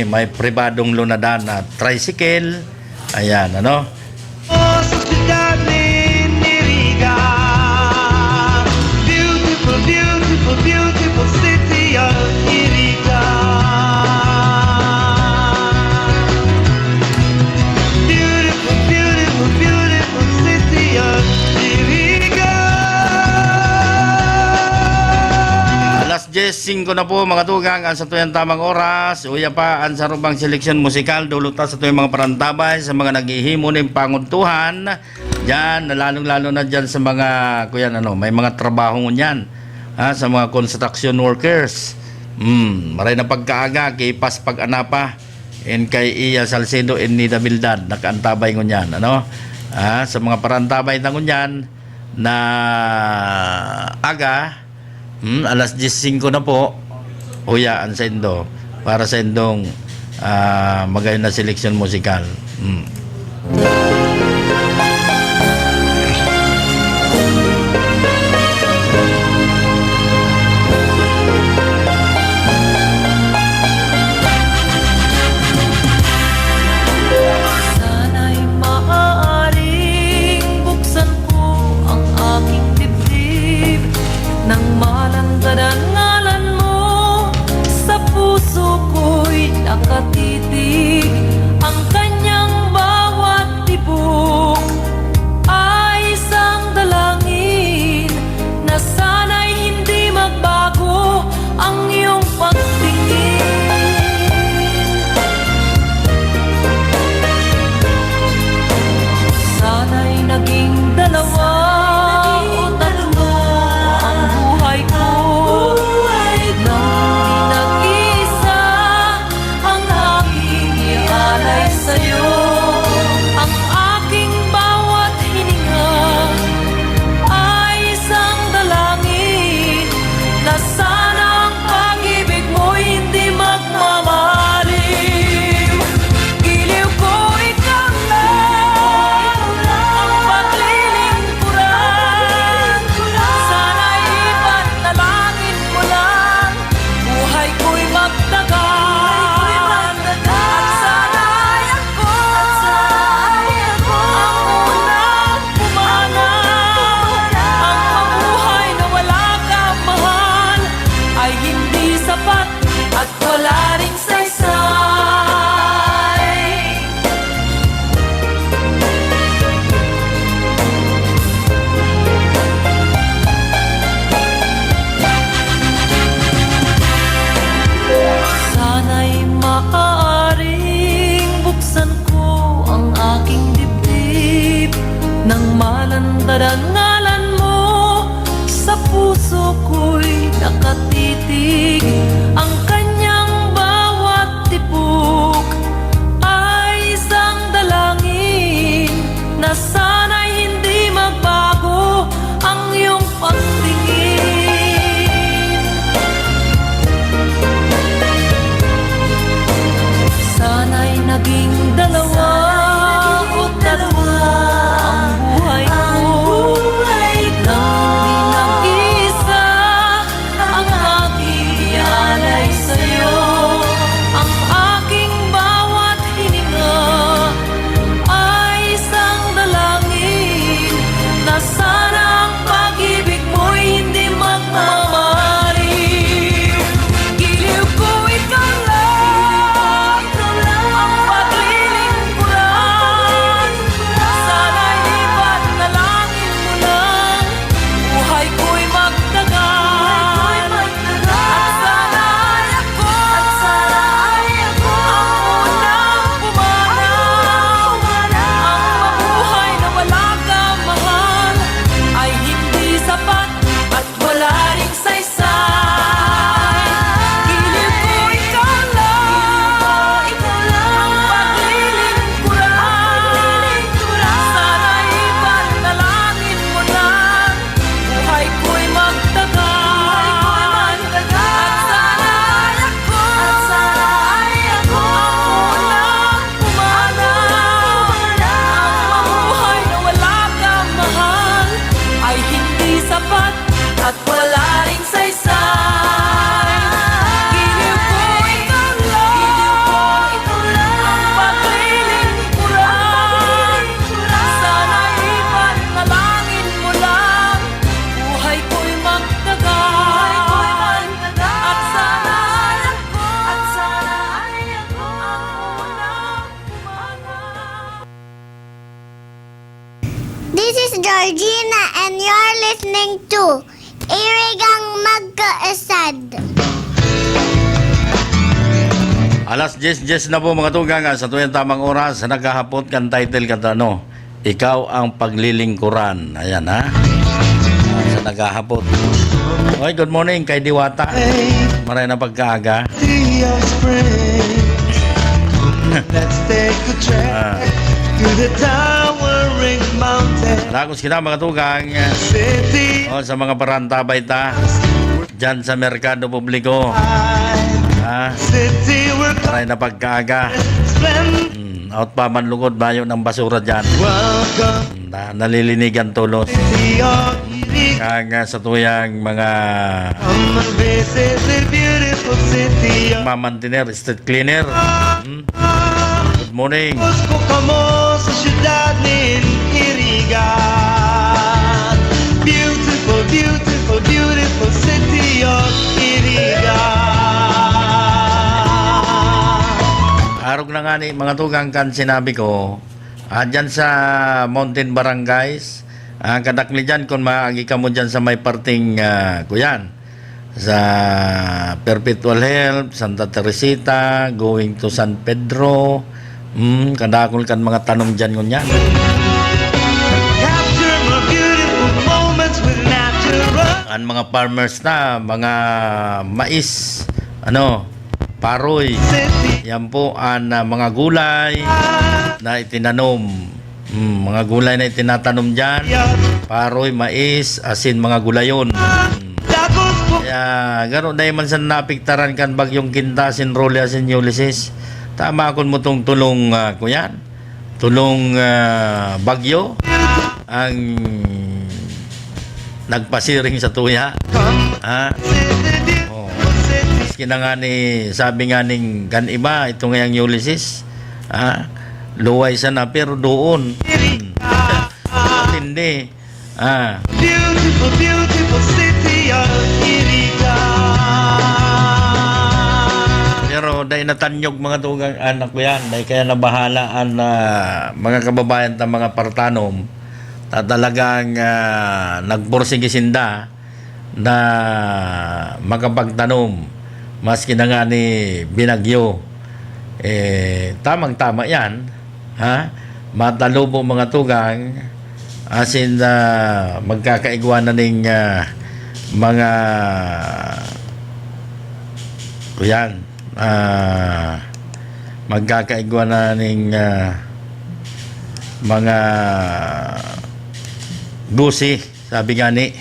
may pribadong lunadan na tricycle. Ayan, Ciudad de Iriga. Beautiful, beautiful, beautiful city of Iriga. Beautiful, beautiful, beautiful city of Iriga. Alas 10:05 na po mga tugang, ang sa tuyang tamang oras. Uya pa ang sarubang seleksyon musikal duluta sa tuyang mga parantabay sa mga naghihimo ng panguntuhan. Diyan, lalong-lalo na diyan sa mga kuyan may mga trabaho niyan. Sa mga construction workers. Maray na pagkaaga kay pas pag-anapa en kay Iya Salcedo en Nida Bildad nakaantabay ngunyan sa mga parantabay na ngunyan na aga. Alas 10:05 na po, huyaan sa indo para sa indong magayon na seleksyon musikal. Sana'y maaaring buksan ko ang aking dibdib nang malandadan ngalan mo sa puso ko'y nakatitig. Ang kanyang bawat tibok ay isang dalangin na sana'y hindi magbago ang iyong pagtingin. Sana'y naging dalawa o tatlo ang buhay ko. Nang nag-isa ang aking ialay sa'yo. Ang aking bawat hininga ay isang dalangin na sana ang pag-ibig mo hindi magmamaliw. Giliw ko ikaw lang ang paglilingkuran. Sana'y ipanalangin mo lang buhay ko'y magtagal. At sana'y ako ang unang pumanaw. Ang mabuhay na wala kang mahal ay hindi sapat at wala ring saysay. Sana'y maaaring buksan ko ang aking dibdib nang malandadan ngalan mo sa puso ko'y nakatitig. Ang kanyang bawat tibok ay isang dalangin na sana'y hindi magbago ang iyong pagtingin. Sana'y naging dalawa at wala ring saysay. Giliw ko ikaw lang, ang paglilingkuran. Sana'y panalangin mo lang, buhay ko'y magtagal. At sana ay ako ang unang pumanap. This is Georgina and you're listening to Irigang Magkaasad. Alas 10:10 na po mga tugang sa tuwing tamang oras naghahapot kan title kata ano, ikaw ang paglilingkuran. Ayan ha. Sa naghahapot. Okay, good morning kay Diwata. Maray na pagkaaga. City of spring. Let's take a trek to the towering mountain. Nagos kita mga tugang City sa mga parantabay ta dyan sa Merkado Publiko. Ha? City we're Maray na pagkaaga. splendid. Out pa man lugod bayo ng basura dyan. Welcome Nalilinigan tulos. City of Iriga. Kaya sa tuyang mga Come and visit the beautiful city of mamantiner, street cleaner. Good morning. Gusto ka mo sa syudad ng Iriga. Beautiful, beautiful, beautiful city of Iriga. Arog na nga ni mga tugang kan sinabi ko, dyan sa Mountain Barangays, kadakli dyan kung maagi ka mo dyan sa may parting kuyan. Sa Perpetual Health, Santa Teresita, going to San Pedro, kadakol kan mga tanong dyan ngunyan. Capture more beautiful moments with natural. Ang mga farmers na, mga mais, paroy, City yan po ang mga gulay na itinanom. Mga gulay na itinatanom dyan, paroy, mais, asin, mga gulayon. Dagos po Kaya gano'n na man sa napiktaran kan bagyong Kintasin, Role, asin, Ulysses. Tama akon mo tong tulong kuyan. Tulong bagyo ang nagpasiring sa tuya. Ha? Oh. Maski na nga ni, sabi nga ning kan iba, ito ngayang Ulysses. Ha? Luway sana pero doon. Hindi. beautiful, beautiful city of Iriga. Pero dahil natanyog mga tugang anak ko yan, dahil kaya nabahalaan na mga kababayan ta mga partanom, talagang nagborsigisinda na makapagtanom maski na nga ni binagyo. Tamang-tama yan. Ha? Matalubo mga tugang asin magkakaigwa na ning mga kuyan. Magkakaigwa na ning mga gusi, sabi nga ni,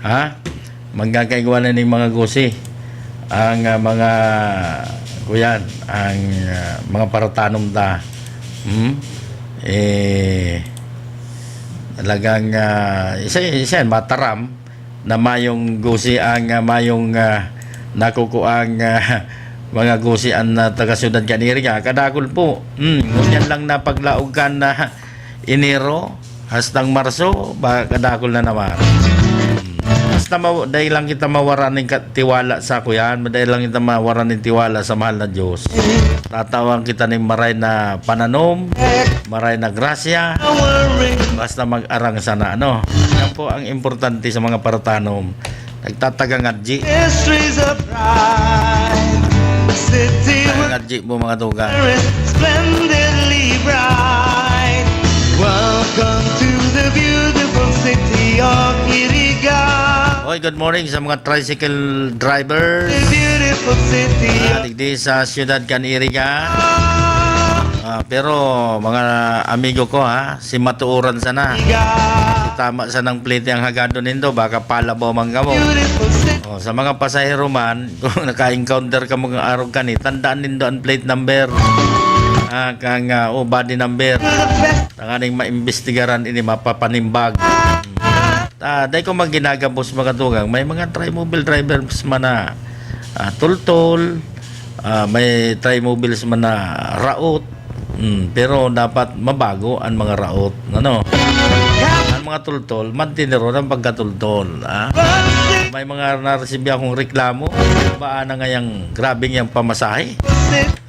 ha? Magkakaigwa na ning mga gusi ang mga kuyan, ang mga paratanom ta. Talagang isa mataram na mayong gusi ang mayong nakukuang mga gusi ang taga-syudad kaniriga kadakol po. Ngunyan lang na paglaog kan na Enero hastang Marso kadakol na naman. Basta dahil lang kita mawaran ng tiwala sa kuyan, dahil lang kita mawaran ng tiwala sa mahal na Diyos. Tatawang kita ng maray na pananom, maray na grasya, basta mag-arang sana. Yan po ang importante sa mga paratanom. Nagtatagang adji. History's a pride. City Tagang adji po mga tugang. splendidly bright. Welcome to the beautiful city of Iriga. Hoy, good morning sa mga tricycle drivers. The beautiful city of Digdi sa siyudad Kaniriga. Pero mga amigo ko si matuuran sana. Iriga. Tama sa ng plate ang hagado nindo baka palabaw man ka mo. Beautiful city. Sa mga pasahero man, kung naka-encounter ka mga araw kani, tandaan nindo ang plate number. Kang body number. The best Tanganing maimbestigaran ini mapapanimbag. dahil ko magginagabos mga tugang, may mga tri-mobile drivers man na tultol, may tri-mobiles man na raot, pero dapat mabago ang mga raot. Ano? Ang mga tultol, mantinero ng pagkatultol. May mga naresibya akong reklamo, ba na ngayang grabing yung pamasahe?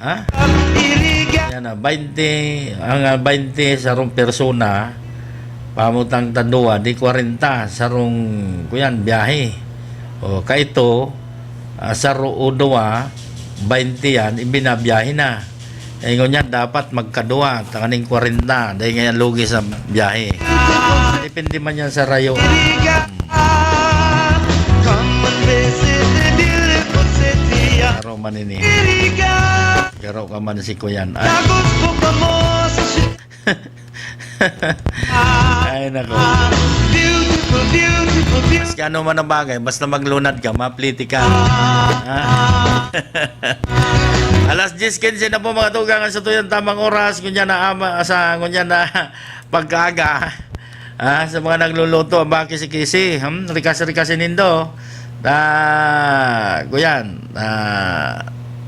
Ha? Yan na, 20, ang 20 sa rong persona, pamutang tandua, di 40 sa rong, kuyan, biyahe. O, kaito, sa ruudoa, 20 yan, ibinabiyahe na. Eh, ngunyan, dapat magkadua, tanganing 40, dahil ngayon lugi sa biyahe. Depende man yan sa rayo. Come and visit the beautiful city of Karo man ini. Iriga. Karo ka man si Kuyan. Nagusto ka mo sa Ay, nako. beautiful, beautiful, beautiful. Maski ano man ang bagay, basta maglunad ka, mapliti ka. Ha? Alas 10:15 na po mga tugang sa tuyang tamang oras. Kunya na kunya na pagkaga. Sa mga nagluluto, ang mga kisi-kisi. Rikas-rikasin nindo. Kuyan.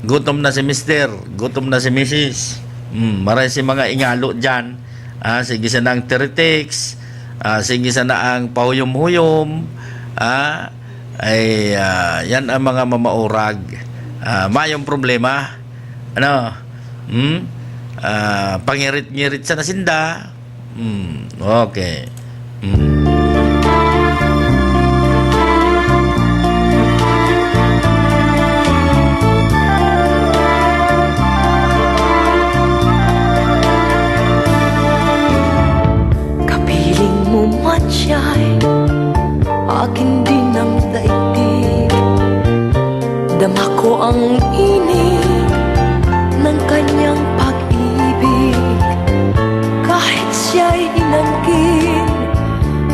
Gutom na si Mister. Gutom na si Mrs. Maray si mga ingalo dyan. Sige sa na ang tiritix. Sige sa na ang pahuyom-huyom. Yan ang mga mamaurag. Mayong problema. Ano? Pangirit-ngirit sa nasinda. Okay. Kapiling mo matiyay, akin din ang daigdig. Dama ko ang init ng kanyang pag-ibig. Kahit siya'y inangkin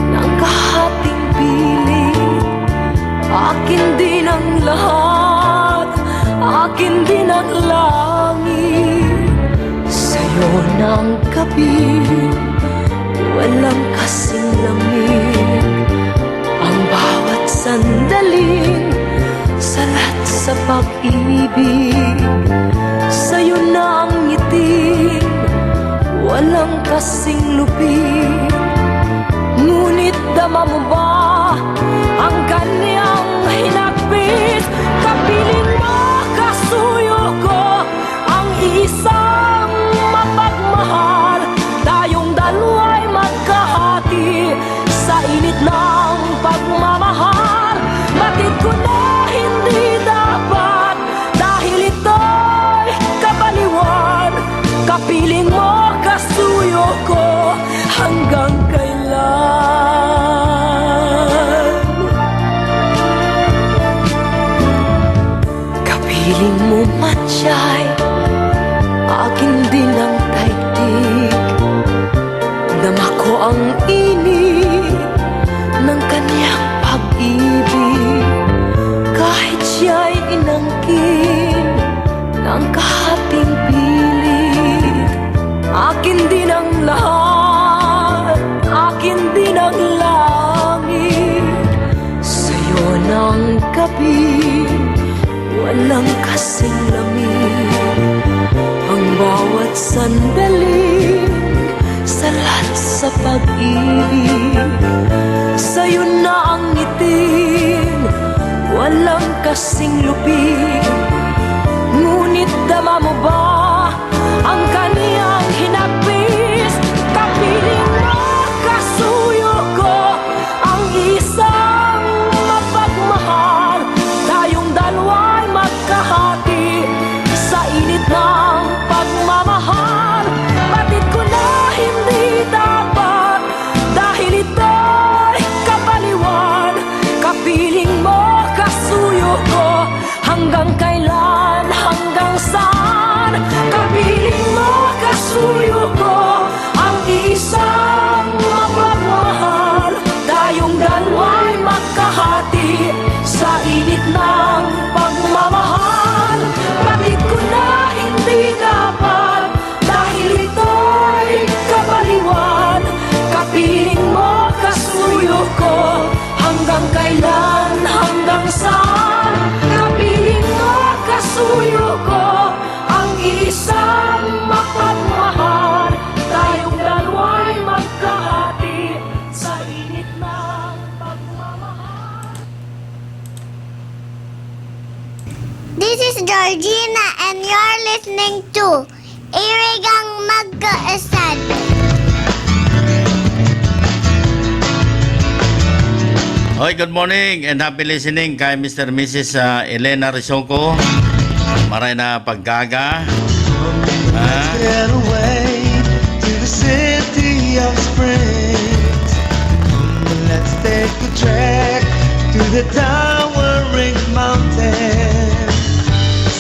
ng kahating piling, akin din ang lahat, akin din ang langit. Sa'yo ng gabi, walang kasing lamig. Ang bawat sandaling salat sa pag-ibig. Sa'yo na ang ngiti, walang kasing lupig. Ngunit dama mo ba ang kanyang hinagpis? Kapiling mo, kasuyo ko, ang isang mapagmahal. Tayong dalawa'y magkahati sa init ng pagmamahal. Batid ko na hindi dapat, dahil ito'y kabaliwan. Kapiling mo, kasuyo ko, hanggang kailan? Kapiling mo matiyay, akin din ang daigdig. Dama ko ang init ng kanyang pag-ibig. Kahit siya'y inangkin ng kahating pilit, akin din ang lahat, akin din ang langit. Sa'yo ng gabi, walang kasing lamig. Ang bawat sandali, salat sa pag-ibig. Sa'yo na ang ngiting, walang kasing lupig. Ngunit dama mo ba ang kaniyang hinagpis? Kapiling mo, kasuyo ko, ang isang mapagmahal. Tayong dalawa'y magkahati sa init ng pagmamahal. Batid ko na hindi dapat, dahil ito'y kabaliwan. Kapiling mo, kasuyo ko, hanggang kailan, hanggang saan? Kapiling mo, kasuyo ko, ang isang mapagmahal. Tayong dalawa'y magkahati sa init ng pagmamahal. Batid ko na hindi dapat, dahil ito'y kabaliwan. Kapiling mo, kasuyo ko, This is Georgina and you're listening to Irigang Magkaasad. Hoy, good morning and happy listening kay Mr. and Mrs. Elena Rizoko. Maray na paggaga. Get away to the city of springs. Let's take a trek to the towering mountain.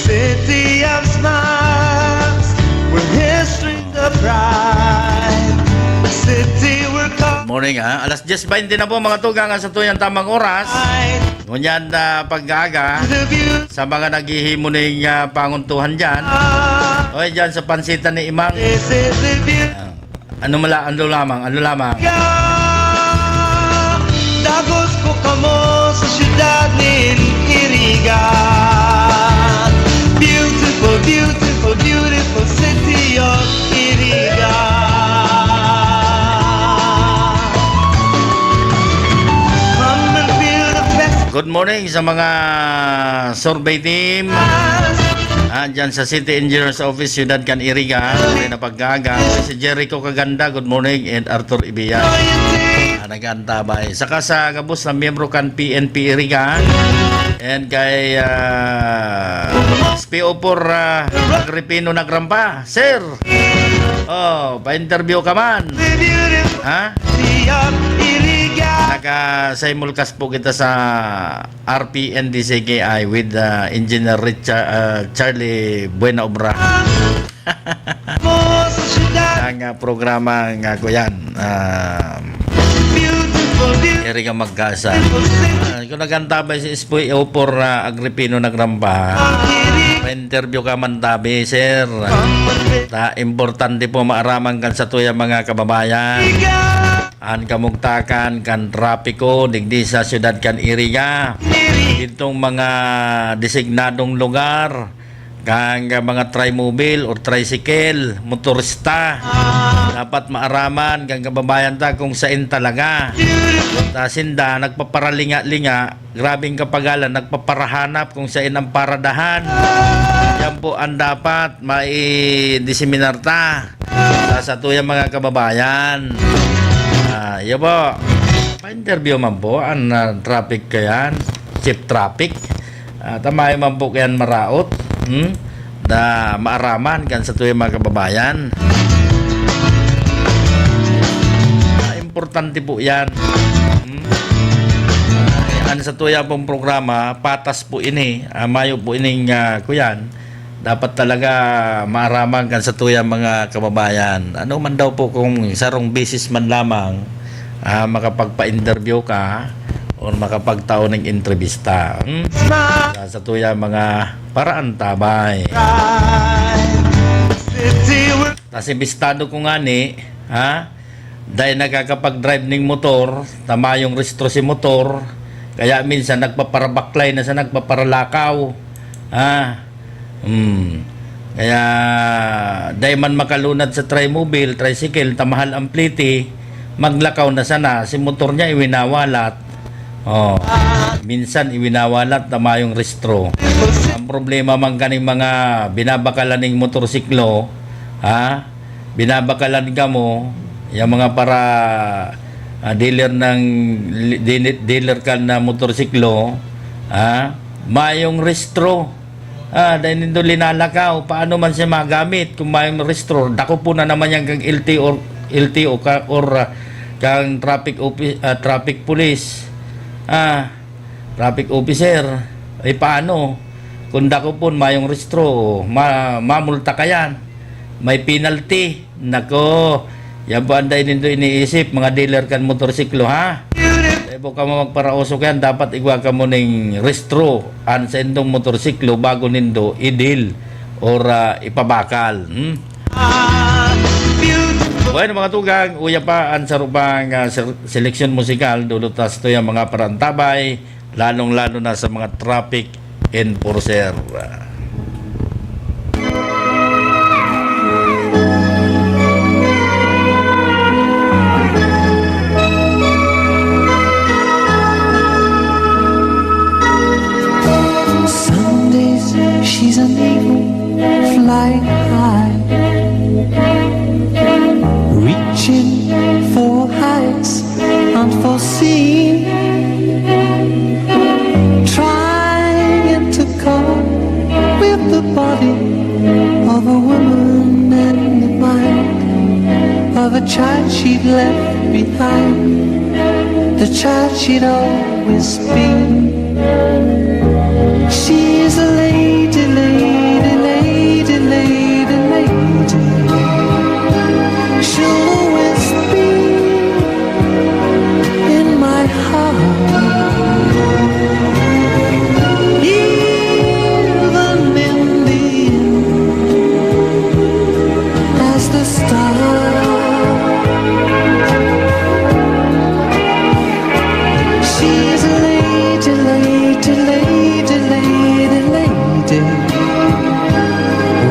City of smiles, where history the pride. City we're called. Morning ha. Alas 10:20 na po mga tugang sa tuyang tamang oras. Ngunyan na paggaga The view sa mga naghihimo ng panguntuhan dyan. Hoy, dyan sa pansitan ni Imang. This is the view. Ano lamang. Dagos po kamo sa syudad ng Irigan. Beautiful, beautiful, beautiful city of Irigan. Come and feel the best Good morning sa mga survey team. Dyan sa City Engineers Office, Ciudad Can Iriga. Maray na paggaga. Si Jericho Kaganda, good morning. And Arthur Ibiya. Nag-antabay. Saka sa gabos na miyembro kan PNP Iriga. And kay SPO4 Agripino Nagrampa. Sir! Oh, pa-interview ka man. the beautiful Ha? city of Irigan. Naka-simulcast po kita sa RPNDCKI with Engineer Charlie Buena Obra. Mo sa syudad. Ang programa nga ko yan. Beautiful, beautiful Iriga Magkasa. city Kung nagantabay si Ispoy Eupor Agripino Nagrampa, of Irigan. pa-interview ka man tabi, sir. Come and feel Importante po maaraman kan sa tuya mga kababayan. An kamugtakan kan trapiko digdi sa syudad kan Iriga. Itong mga designadong lugar kang mga trimobile or tricycle, motorista dapat maaraman kang kababayan ta kung saan talaga. Tasinda nagpaparalinga-linga, grabing kapagalan nagpaparahanap kung saan ang paradahan. Yan po ang dapat mai-diseminar ta sa tuyang mga kababayan. Yan po. Pa-interview man po ang traffic kayan, chief traffic. Tamay man po kayan maraot. Na maaraman kan sa tuyang mga kababayan. Importante po yan. Yan sa tuya pong programa, patas po ini, mayo po ining kuyan. Dapat talaga maaraman kan sa tuyang mga kababayan. Ano man daw po kung sarong business man lamang, makapagpa-interview ka o makapagtao ng entrevista. Sa tuya mga paraan tabay. Kasi bistado ko nga ni, dahil nakakapag-drive ng motor, tama yung restro si motor, kaya minsan nagpaparabaklay na sa nagpaparalakaw. Kaya dahil man makalunad sa trimobile, tricycle, tamahal ang pliti, maglakaw na sana, si motor niya iwinawalat. Minsan iwinawalat tama yung restro. Ang problema man kaning mga binabakalan ng motorsiklo, binabakalan ka mo, yung mga para dealer ka na motorsiklo, mayong restro. Dahil nito linalakaw, paano man siya magamit kung mayong restro? Dako po na naman yung kang LTO or kang traffic police. Traffic officer, paano? Kung dako po mayong restro, mamulta ka yan. May penalty. Nako, yan po anday nindo iniisip, mga dealer kan motorsiklo, po ka mo magparauso yan, dapat igwa ka mo ng restro an sa indong motorsiklo bago nindo i-deal or ipabakal. Bueno mga tugang, uya pa ang sarupang seleksyon musikal, dulutas to yung mga parantabay, lalong-lalo na sa mga traffic enforcer. Some days flying high, reaching for heights unforeseen, trying to cope with the body of a woman and the mind of a child she'd left behind, the child she'd always been. She's a lady, lady, lady, lady, lady. She'll always be in my heart, even in the end, as the stars. She's a lady, lady, lady, lady, lady.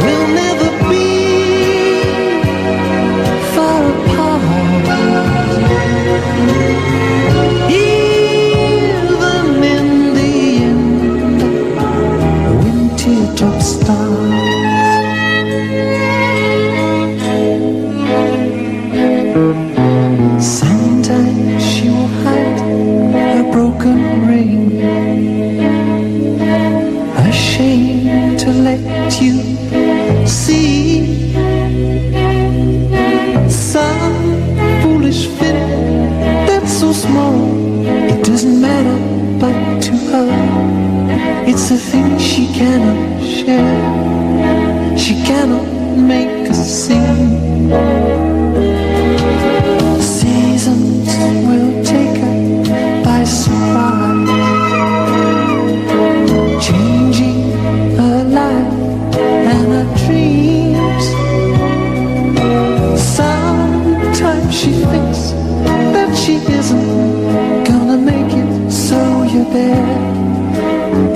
We'll never be far apart, even in the end, when teardrops start. Sometimes she will hide a broken ring, ashamed to let you see some foolish fit that's so small it doesn't matter, but to her it's a thing she cannot share. She cannot make us sing. Seasons will take her by surprise, changing her life and her dreams. Sometimes she thinks that she isn't gonna make it, so you're there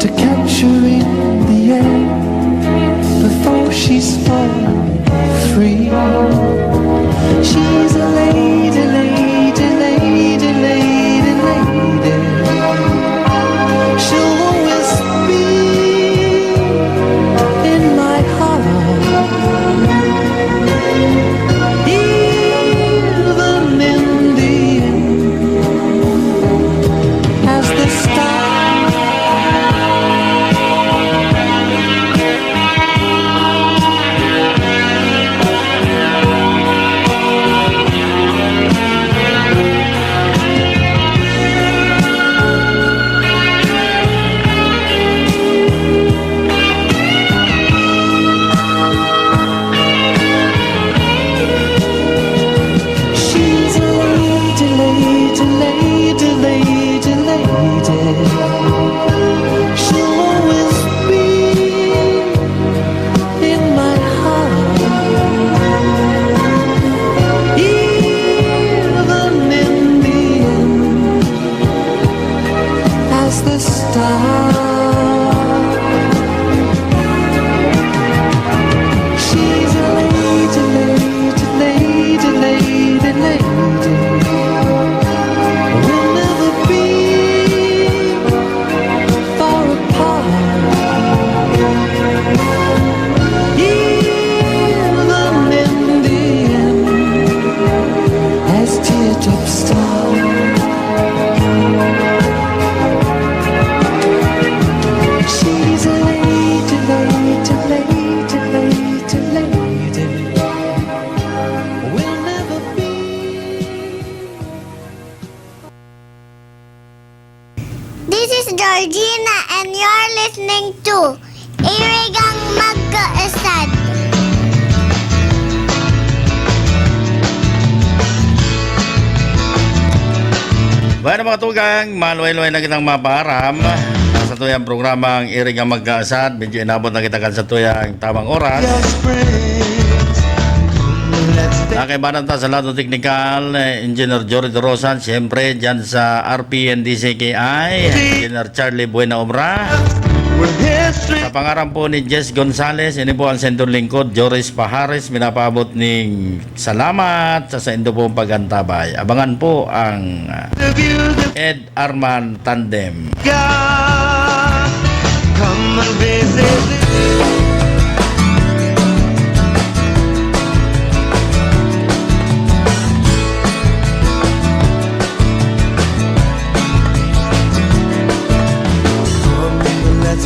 to catch her in the air before she's fallen free. She's a lady, lady, lady, lady, lady. She'll always be in my heart, even in the end, as the stars. She's a lady, lady, lady, lady, lady. She'll always be in my heart, even in the end, as the stars. She's a lady, lady, lady, lady, lady. We'll never be far apart, even in the end, as teardrops start. She's a lady, lady, lady, lady, lady. We'll never be. This is Georgina and you're listening to Irigang Magkaasad. Bueno mga tugang, maluay-luay na kitang mapaharam sa tuyang programang Irigang Magkaasad. Medyo inabot na kita kan sa tuyang tamang oras. Just friends. Nakaibanan ta sa lahat ng teknikal, Engineer Jory De Rosan, siyempre dyan sa RPNDCKI, Engineer Charlie Buena Obra. We're history. Sa pangarap po ni Jess Gonzales, ini po ang sendong lingkod, Joris Pahares, minapaabot ning salamat sa indo pong pagantabay. Abangan po ang The view that Ed Arman Tandem. got. Come and visit.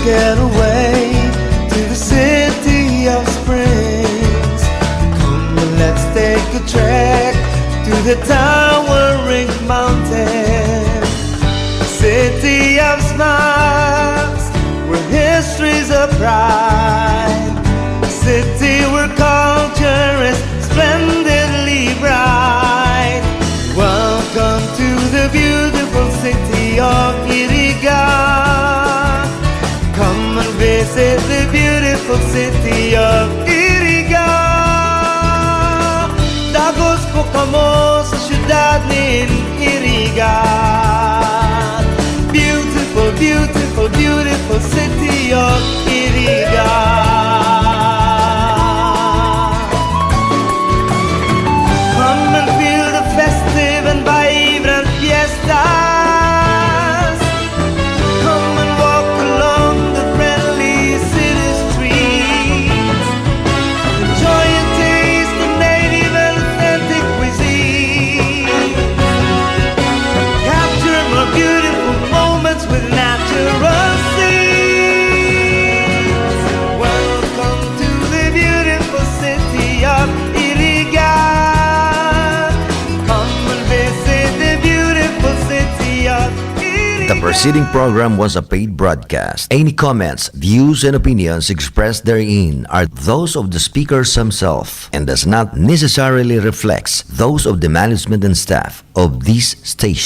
get away to the city of springs. Come and let's take a trek to the towering mountain. City of smiles, where history's a pride. City where culture is splendidly bright. Welcome to the beautiful city of Iriga. Come and visit the beautiful city of Iriga. Dagos po kamo sa syudad ni Iriga. Beautiful, beautiful, beautiful city of Iriga. Come and feel the festive and vibrant fiestas. Come and walk along the friendly city streets. Enjoy and taste the native and authentic cuisine. Capture more beautiful moments with natural scenes. Welcome to the beautiful city of Iriga. Come and visit the beautiful city of Iriga. The preceding program was a paid broadcast. Any comments, views, and opinions expressed therein are those of the speakers themselves and does not necessarily reflect those of the management and staff of this station.